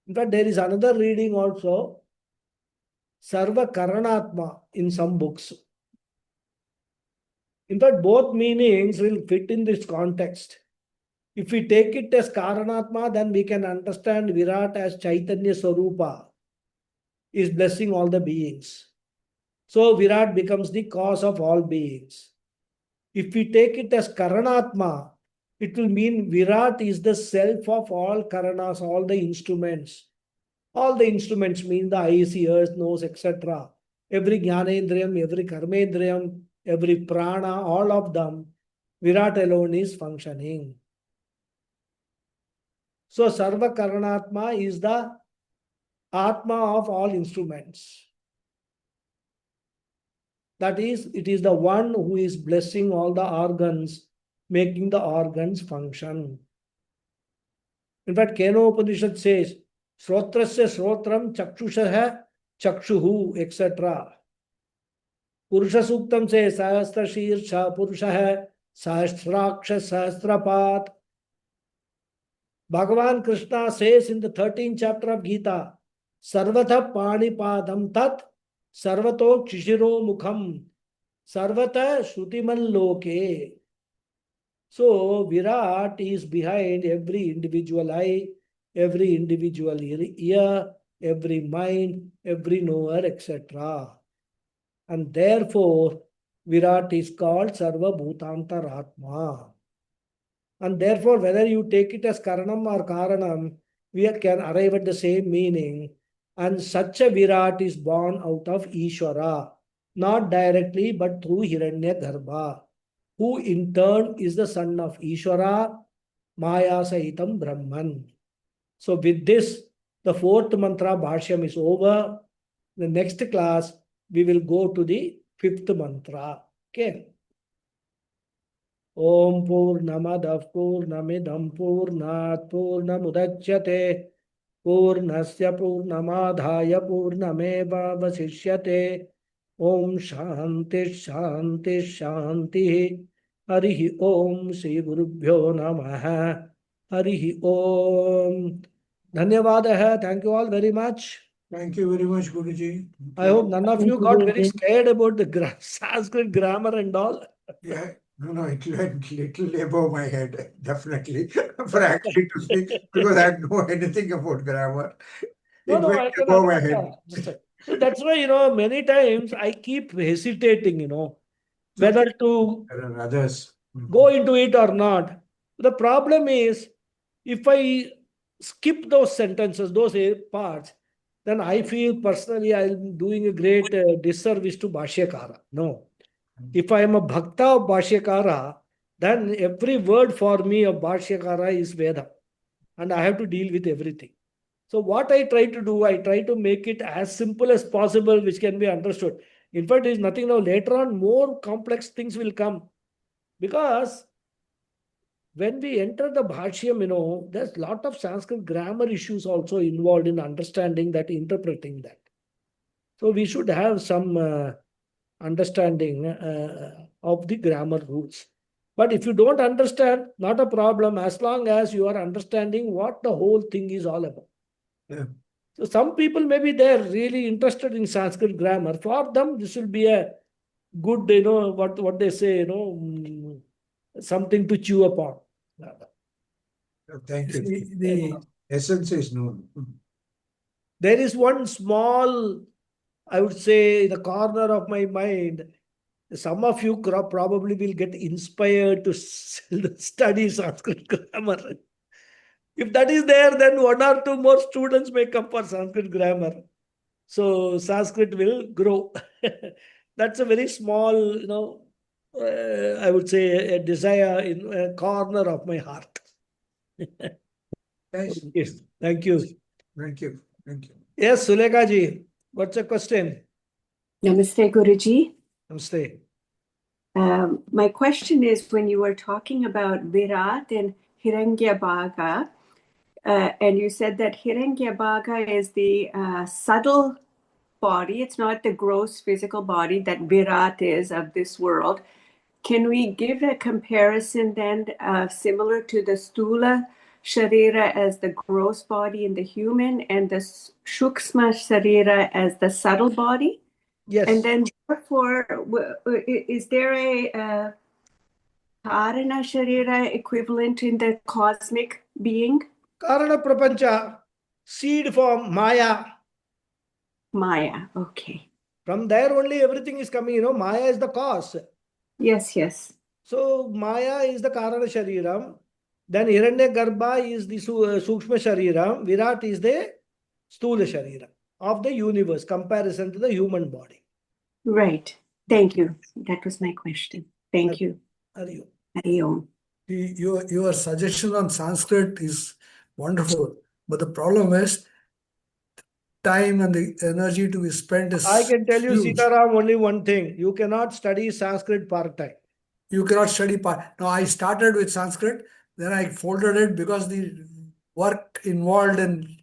In fact, there is another reading also, Sarva Karanatma, in some books. In fact, both meanings will fit in this context. If we take it as Karanatma, then we can understand Virat as Chaitanya Swarupa is blessing all the beings. So Virat becomes the cause of all beings. If we take it as Karanatma, it will mean Virat is the self of all Karanas, all the instruments. All the instruments mean the eyes, ears, nose, etc. Every Jnanendriyam, every Karmendriyam, every Prana, all of them, Virat alone is functioning. So Sarva Karanatma is the Atma of all instruments. That is, it is the one who is blessing all the organs, making the organs function. In fact, Kenopanishad says, Srotrasya Srotram Chakshushaha Chakshuhu, etc. Purusha Suktam says, Sahasra Shirsha Purushaha Sahasraksha Sahasrapat. Bhagavan Krishna says in the 13th chapter of Gita, Sarvatha Panipadam Tat Sarvato Kshishiro Mukham Sarvata Shrutimal Loke. So Virat is behind every individual eye, every individual ear, every mind, every knower, etc. And therefore, Virat is called Sarva Bhutantaratma. And therefore, whether you take it as Karanam or Karanam, we can arrive at the same meaning. And such a Virat is born out of Ishvara, not directly but through Hiranyagarbha, who in turn is the son of Ishvara, Maya Sahitam Brahman. So with this, the fourth mantra Bhashyam is over. The next class, we will go to the fifth mantra. Okay. Om Purnamadav Purnamidam Purnat Purnamudachyate Purnasya Purnamadhaya Purnameva Vasishyate Om Shanti Shanti Shanti Harihi Om Sri Gurubhyo Namaha Harihi Om. Dhanyavadaha. Thank you all very much. Thank you very much, Guruji. I hope none of Thank you you, got very Guruji. scared about the Sanskrit grammar and all. Yeah, no, it went little above my head, definitely, frankly to speak, because I don't know anything about grammar. No, It no, went I can above my head. understand. So that's why, many times I keep hesitating, whether to There are others. go into it or not. The problem is If I skip those sentences, those parts, then I feel personally I'm doing a great disservice to Bhashyakara. No. If I am a bhakta of Bhashyakara, then every word for me of Bhashyakara is Veda. And I have to deal with everything. So what I try to do, I try to make it as simple as possible, which can be understood. In fact, there is nothing now. Later on, more complex things will come. Because when we enter the Bhashyam, there's a lot of Sanskrit grammar issues also involved in understanding that, interpreting that. So we should have some understanding of the grammar rules. But if you don't understand, not a problem, as long as you are understanding what the whole thing is all about. Yeah. So some people maybe they're really interested in Sanskrit grammar. For them, this will be a good, what they say, something to chew upon. Thank you. The Essence is known. There is one small, I would say, the corner of my mind. Some of you probably will get inspired to study Sanskrit grammar. If that is there, then one or two more students may come for Sanskrit grammar. So Sanskrit will grow. That's a very small, I would say, a desire in a corner of my heart. Nice. Yes. Thank you. Thank you. Thank you. Yes, Sulekha ji, what's your question? Namaste, Guruji. Namaste. My question is, when you were talking about Virat and Hirangyabhaga, and you said that Hirangyabhaga is the subtle body, it's not the gross physical body that Virat is of this world. Can we give a comparison then similar to the Stula Sharira as the gross body in the human and the Shukshma Sharira as the subtle body? Yes. And then therefore, is there a Karana Sharira equivalent in the cosmic being? Karana Prapancha, seed form, Maya. Maya, okay. From there only everything is coming, Maya is the cause. Yes, yes. So Maya is the Karana Shariram. Then Hiranyagarbha is the Sukshma Shariram. Virat is the Stula Shariram of the universe, comparison to the human body. Right. Thank you. That was my question. Thank you. Hari Om. Hari Om. your suggestion on Sanskrit is wonderful, but the problem is time and the energy to be spent is I can tell you, huge. Sitaram, only one thing. You cannot study Sanskrit part-time. You cannot study part. Now, I started with Sanskrit, then I folded it because the work involved in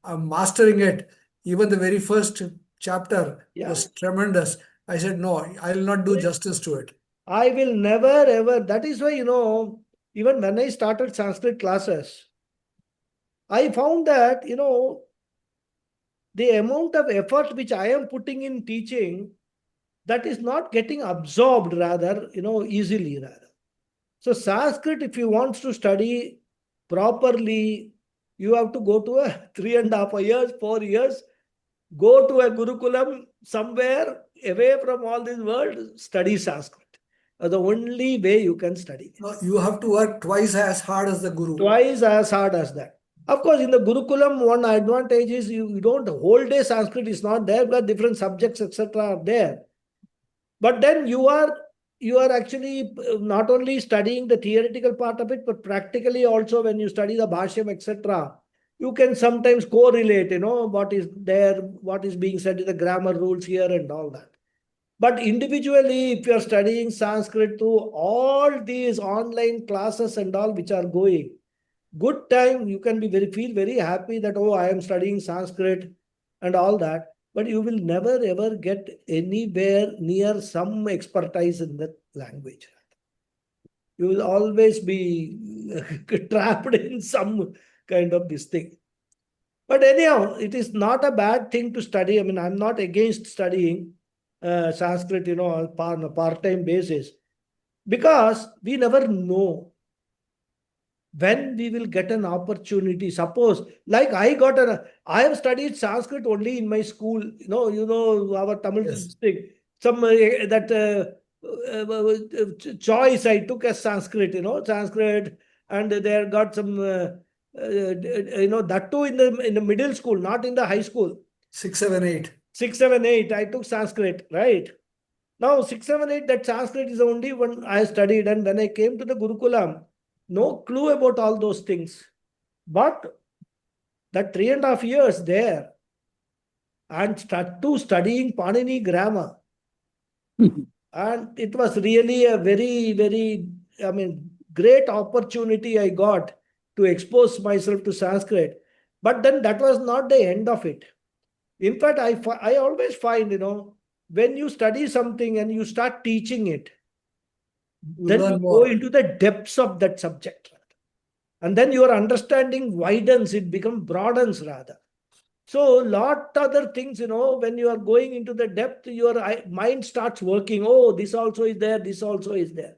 mastering it, even the very first chapter was tremendous. I said, no, I will not do justice to it. I will never ever. That is why, even when I started Sanskrit classes, I found that, the amount of effort which I am putting in teaching, that is not getting absorbed rather, easily rather. So Sanskrit, if you want to study properly, you have to go to a 3.5 years, 4 years, go to a Gurukulam somewhere away from all this world, study Sanskrit. The only way you can study. No, you have to work twice as hard as the Guru. Twice as hard as that. Of course, in the Gurukulam, one advantage is you don't, whole day Sanskrit is not there, but different subjects, etc. are there. But then you are actually not only studying the theoretical part of it, but practically also when you study the Bhashyam, etc., you can sometimes correlate, what is there, what is being said in the grammar rules here and all that. But individually, if you are studying Sanskrit through all these online classes and all which are going, good time, you can feel very happy that, oh, I am studying Sanskrit and all that. But you will never ever get anywhere near some expertise in that language. You will always be trapped in some kind of this thing. But anyhow, it is not a bad thing to study. I mean, I'm not against studying Sanskrit, on a part-time basis, because we never know when we will get an opportunity. Suppose, like I have studied Sanskrit only in my school, our Tamil thing. Some choice I took as Sanskrit, Sanskrit, and they got some, that too in the middle school, not in the high school. 6, 7, 8. 6, 7, 8, I took Sanskrit, right? Now 6, 7, 8, that Sanskrit is the only one I studied, and when I came to the Gurukulam, no clue about all those things. But that 3.5 years there, and start to studying Panini grammar. And it was really a very, very, great opportunity I got to expose myself to Sanskrit. But then that was not the end of it. In fact, I always find, when you study something and you start teaching it, You then learn you go more. into the depths of that subject. And then your understanding widens, it becomes broadens rather. So lot other things, when you are going into the depth, your mind starts working. Oh, this also is there, this also is there.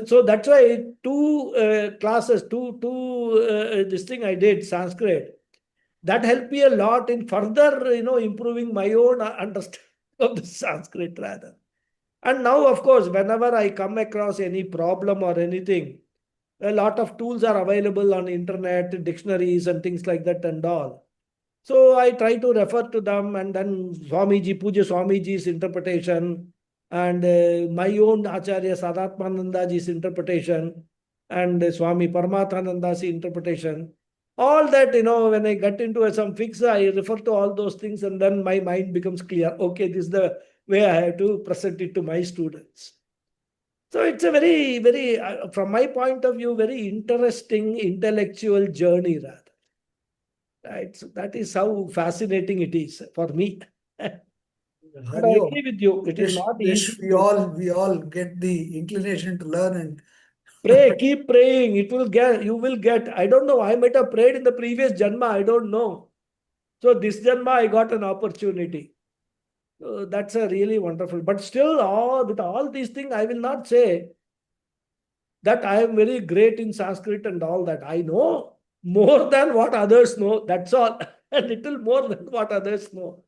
So that's why two classes, this thing I did, Sanskrit, that helped me a lot in further, improving my own understanding of the Sanskrit rather. And now, of course, whenever I come across any problem or anything, a lot of tools are available on internet, dictionaries and things like that and all. So I try to refer to them, and then Swamiji, Puja Swamiji's interpretation, and my own Acharya Sadatmanandaji's interpretation, and Swami Paramathananda's interpretation. All that, when I get into some fix, I refer to all those things, and then my mind becomes clear. Okay, this is the way I have to present it to my students. So it's a very, very, from my point of view, very interesting intellectual journey rather. Right. So that is how fascinating it is for me. But I Hari Om. agree with you. It is not Wish easy. we all get the inclination to learn and Pray, keep praying. You will get. I don't know. I might have prayed in the previous Janma. I don't know. So this Janma, I got an opportunity. So that's a really wonderful. But still, with all these things, I will not say that I am very great in Sanskrit and all that. I know more than what others know. That's all. A little more than what others know.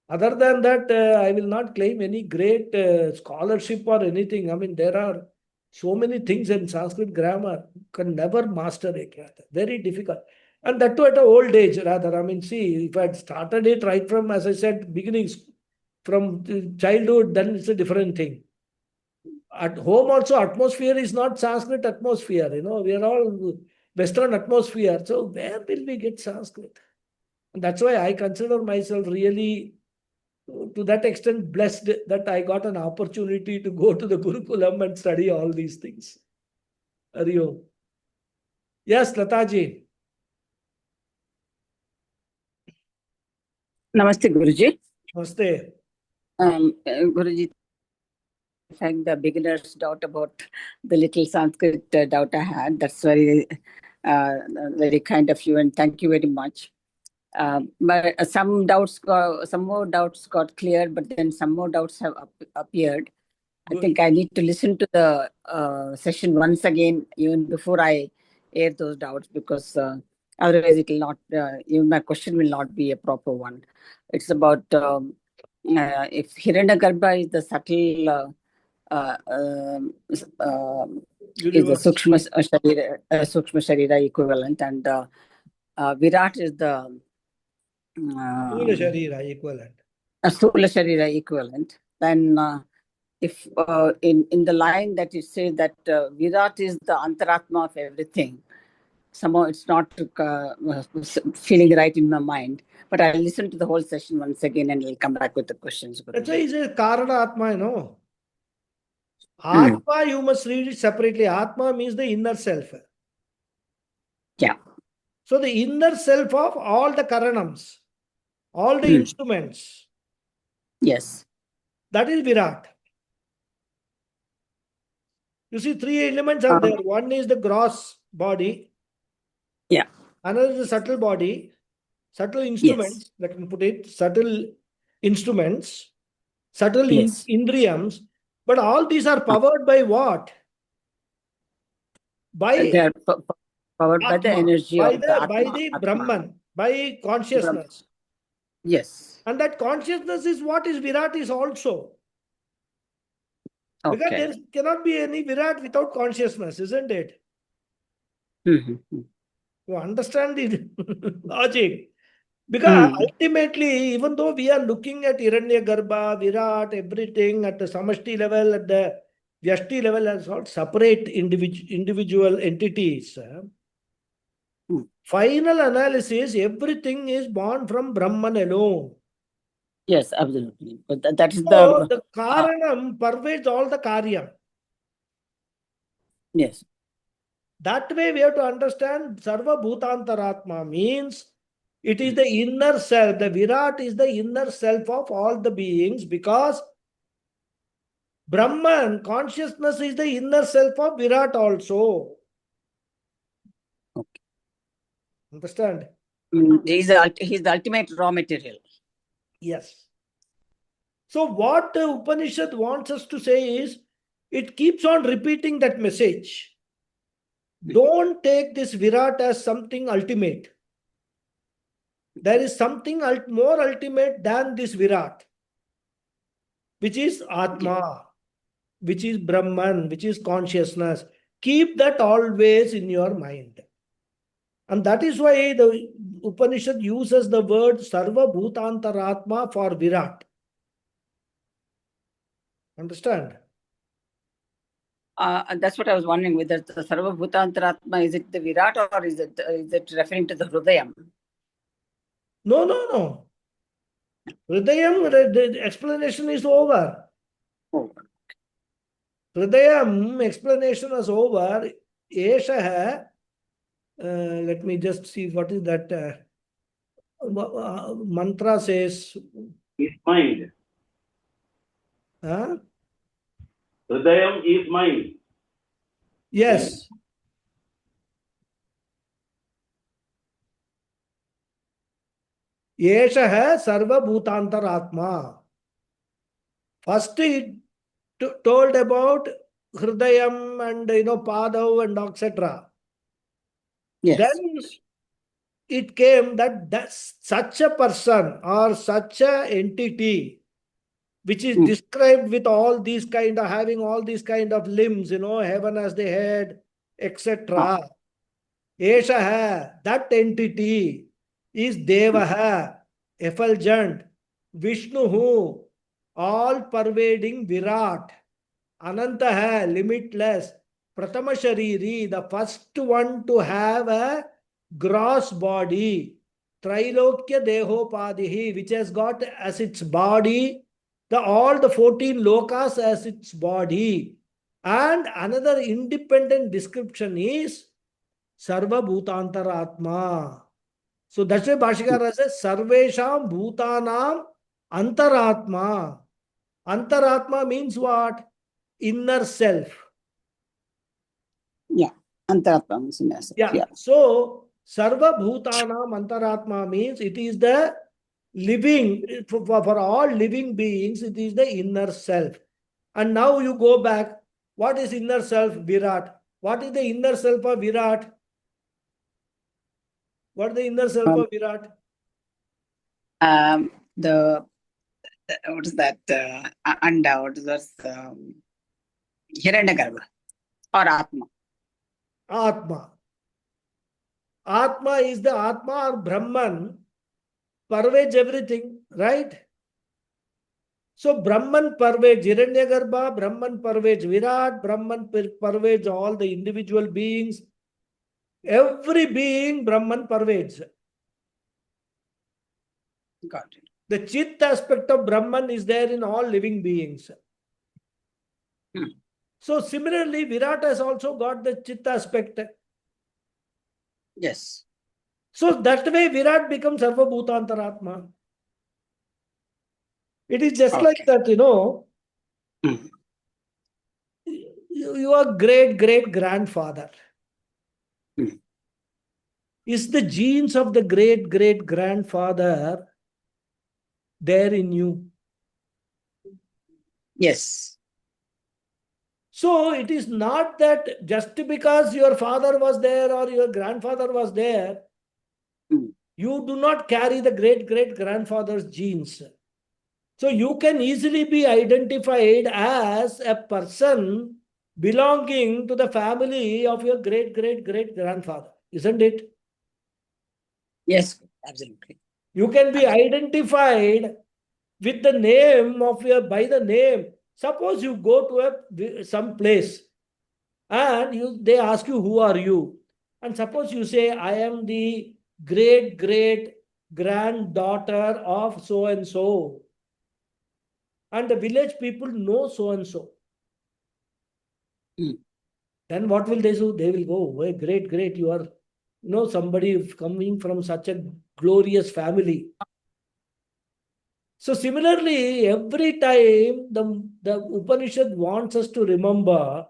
Other than that, I will not claim any great scholarship or anything. There are so many things in Sanskrit grammar, you can never master it, rather. Very difficult. And that too at an old age, rather. See, if I had started it right from, as I said, beginnings, from childhood, then it's a different thing. At home also, atmosphere is not Sanskrit atmosphere. We are all Western atmosphere. So where will we get Sanskrit? And that's why I consider myself really, to that extent, blessed that I got an opportunity to go to the Gurukulam and study all these things. Hari Om. Yes, Lataji. Namaste, Guruji. Namaste. Guruji, thank the beginner's doubt about the little Sanskrit doubt I had. That's very, very kind of you, and thank you very much. But some more doubts got cleared, but then some more doubts have appeared. Good. I think I need to listen to the session once again, even before I air those doubts, because otherwise it will not, even my question will not be a proper one. It's about if Hiranyagarbha is the subtle, is the Sukshma Sharira equivalent, and Virat is the Sthula Sharira equivalent. Sthula Sharira equivalent. Then if in the line that you say that Virat is the Antaratma of everything, somehow it's not feeling right in my mind. But I'll listen to the whole session once again and I'll come back with the questions. That's why he says Karana Atma, Atma, you must read it separately. Atma means the inner self. Yeah. So the inner self of all the Karanams, all the instruments, Yes. that is Virat. You see, three elements are there. One is the gross body. Yeah. Another is the subtle body, subtle instruments, that can put it, subtle instruments, subtle indriyams. But all these are powered by what? By They are powered by the Atma, energy by of the Atma. the Brahman, by consciousness. Yes. And that consciousness is what is Virat is also. Because Okay. there cannot be any Virat without consciousness, isn't it? Mhm. You understand the logic? Because ultimately, even though we are looking at Hiranyagarbha, Virat, everything at the Samashti level, at the Vyashti level, as all separate individual entities, final analysis, everything is born from Brahman alone. Yes, absolutely. But that is So the Karanam pervades all the Karyam. yes. That way we have to understand Sarva Bhutantaratma means it is the inner self. The Virat is the inner self of all the beings because Brahman, consciousness, is the inner self of Virat also. Okay. Understand? He's the ultimate raw material. Yes. So what the Upanishad wants us to say is, it keeps on repeating that message. Don't take this Virat as something ultimate. There is something more ultimate than this Virat, which is Atma, which is Brahman, which is consciousness. Keep that always in your mind. And that is why the Upanishad uses the word Sarva Bhutantaratma for Virat. Understand? That's what I was wondering, whether the Sarva Bhutantaratma, is it the Virat or is it referring to the Hridayam? No. Hridayam, the explanation is over. Oh. Hridayam explanation is over. Esha, let me just see what is that. Mantra says. Is mind. Huh? Hridayam is mind. Yes. Esha Sarva Bhutantaratma. First it told about Hridayam and Padav and etc. Yes. Then it came that such a person or such a entity which is described with all these kind of having all these kind of limbs, heaven as the head, etc. Esha, that entity is Devaha, effulgent, Vishnu, all pervading Virat, Anantaha, limitless, Pratama Shariri, the first one to have a gross body, Trilokya Dehopadihi, which has got as its body all the 14 lokas as its body. And another independent description is Sarva Bhutantaratma. So that's why Bhashikara says Sarvesham Bhutanam Antaratma. Antaratma means what? Inner self. Yeah. Antaratma means inner self. Yeah. So Sarva Bhutanam Antaratma means it is the living, for all living beings, it is the inner self. And now you go back. What is inner self? Virat. What is the inner self of Virat? What is the inner self of Virat? What is that? Anda, what is that? Hiranyagarbha or Atma. Atma. Atma is the Atma or Brahman, pervades everything, right? So Brahman pervades Hiranyagarbha, Brahman pervades Virat, Brahman pervades all the individual beings. Every being Brahman pervades. Got it. The Chit aspect of Brahman is there in all living beings. So similarly, Virat has also got the Chit aspect. Yes. So that way Virat becomes Sarva Bhutantaratma. It is just like that, your great grandfather. Is the genes of the great grandfather there in you? Yes. So it is not that just because your father was there or your grandfather was there, you do not carry the great grandfather's genes. So you can easily be identified as a person belonging to the family of your great-great-great-grandfather, isn't it? Yes, absolutely. You can be identified with the name of by the name. Suppose you go to some place and they ask you, who are you? And suppose you say, I am the great-great-granddaughter of so and so. And the village people know so and so. Then what will they do? They will go, oh, great, you are somebody coming from such a glorious family. So similarly, every time the Upanishad wants us to remember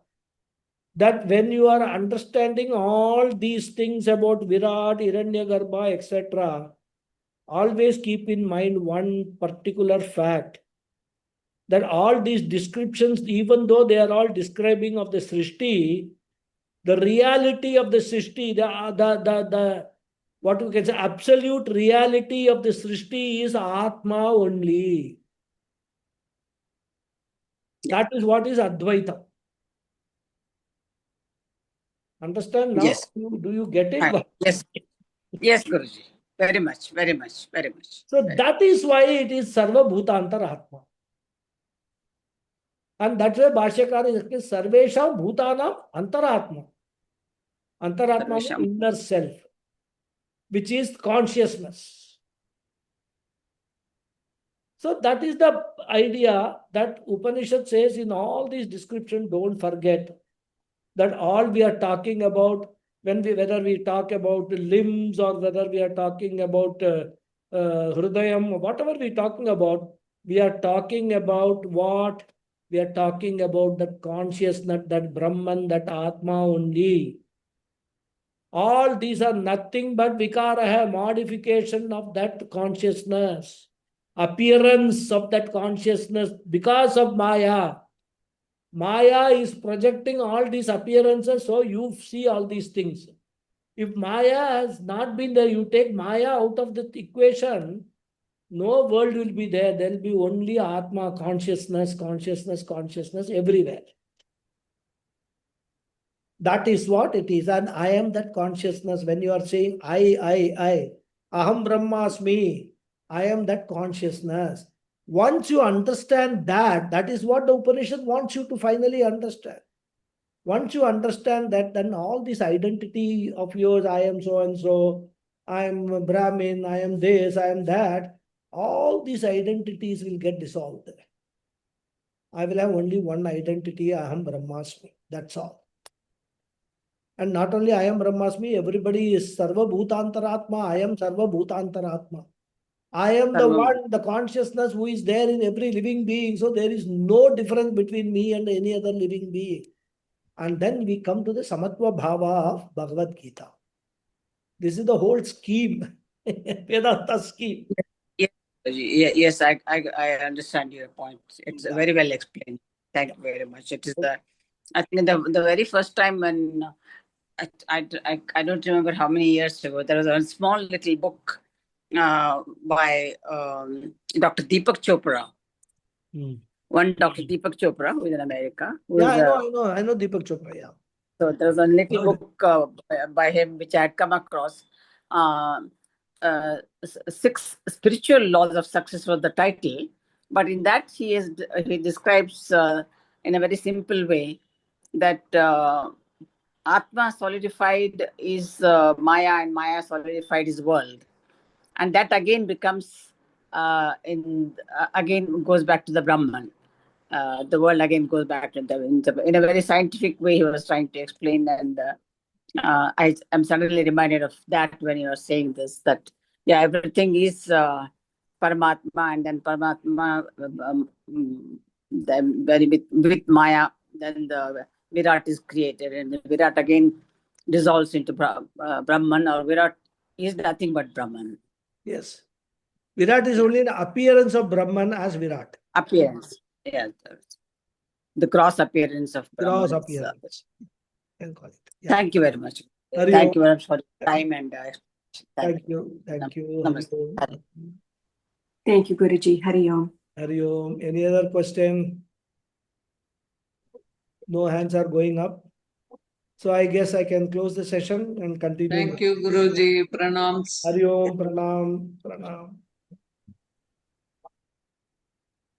that when you are understanding all these things about Virat, Hiranyagarbha, etc., always keep in mind one particular fact, that all these descriptions, even though they are all describing of the Srishti, the reality of the Srishti, the what we can say, absolute reality of the Srishti is Atma only. That is what is Advaita. Understand now? Yes. Do you get it? Right. Yes. Yes, Guruji. Very much. So that is why it is Sarva Bhutantaratma. And that's why Bhashyakara is Sarvesha Bhutanam Antaratma. Antaratma means inner self, which is consciousness. So that is the idea that Upanishad says in all these descriptions. Don't forget that all we are talking about, whether we talk about limbs or whether we are talking about Hridayam, whatever we are talking about, we are talking about what? We are talking about that consciousness, that Brahman, that Atma only. All these are nothing but vikaraha, modification of that consciousness, appearance of that consciousness because of Maya. Maya is projecting all these appearances, so you see all these things. If Maya has not been there, you take Maya out of the equation, no world will be there. There will be only Atma, consciousness everywhere. That is what it is. And I am that consciousness. When you are saying I, Aham Brahmasmi, I am that consciousness. Once you understand that, that is what the Upanishad wants you to finally understand. Once you understand that, then all this identity of yours, I am so and so, I am Brahmin, I am this, I am that, all these identities will get dissolved. I will have only one identity, Aham Brahmasmi. That's all. And not only I am Brahmasmi, everybody is Sarva Bhutantaratma. I am Sarva Bhutantaratma. I am the one, the consciousness who is there in every living being. So there is no difference between me and any other living being. And then we come to the Samatva Bhava of Bhagavad Gita. This is the whole scheme, Vedanta scheme. Yes, I understand your point. It's very well explained. Thank you very much. It is I think the very first time when I don't remember how many years ago, there was a small little book by Dr. Deepak Chopra. One Dr. Deepak Chopra, who is in America. I know Deepak Chopra, yeah. So there was a little book by him which I had come across. 6 Spiritual Laws of Success was the title. But in that he describes in a very simple way that Atma solidified is Maya and Maya solidified is world. And that again becomes, again goes back to the Brahman. The world again goes back to in a very scientific way he was trying to explain. And I am suddenly reminded of that when you are saying this, that yeah, everything is Paramatma, and then Paramatma then with Maya, then the Virat is created, and the Virat again dissolves into Brahman, or Virat is nothing but Brahman. Yes. Virat is only an appearance of Brahman as Virat. Appearance. Yeah. The cross appearance of Brahman. Cross appearance. Can call it. Yeah. Thank you very much. Hari Thank you very much for the time and thank you. Thank you. Thank you, Guruji. Hari Om. Hari Om. Any other question? No hands are going up. So I guess I can close the session and continue. Thank you, Guruji. Pranams. Hari Om, Pranam, Pranam.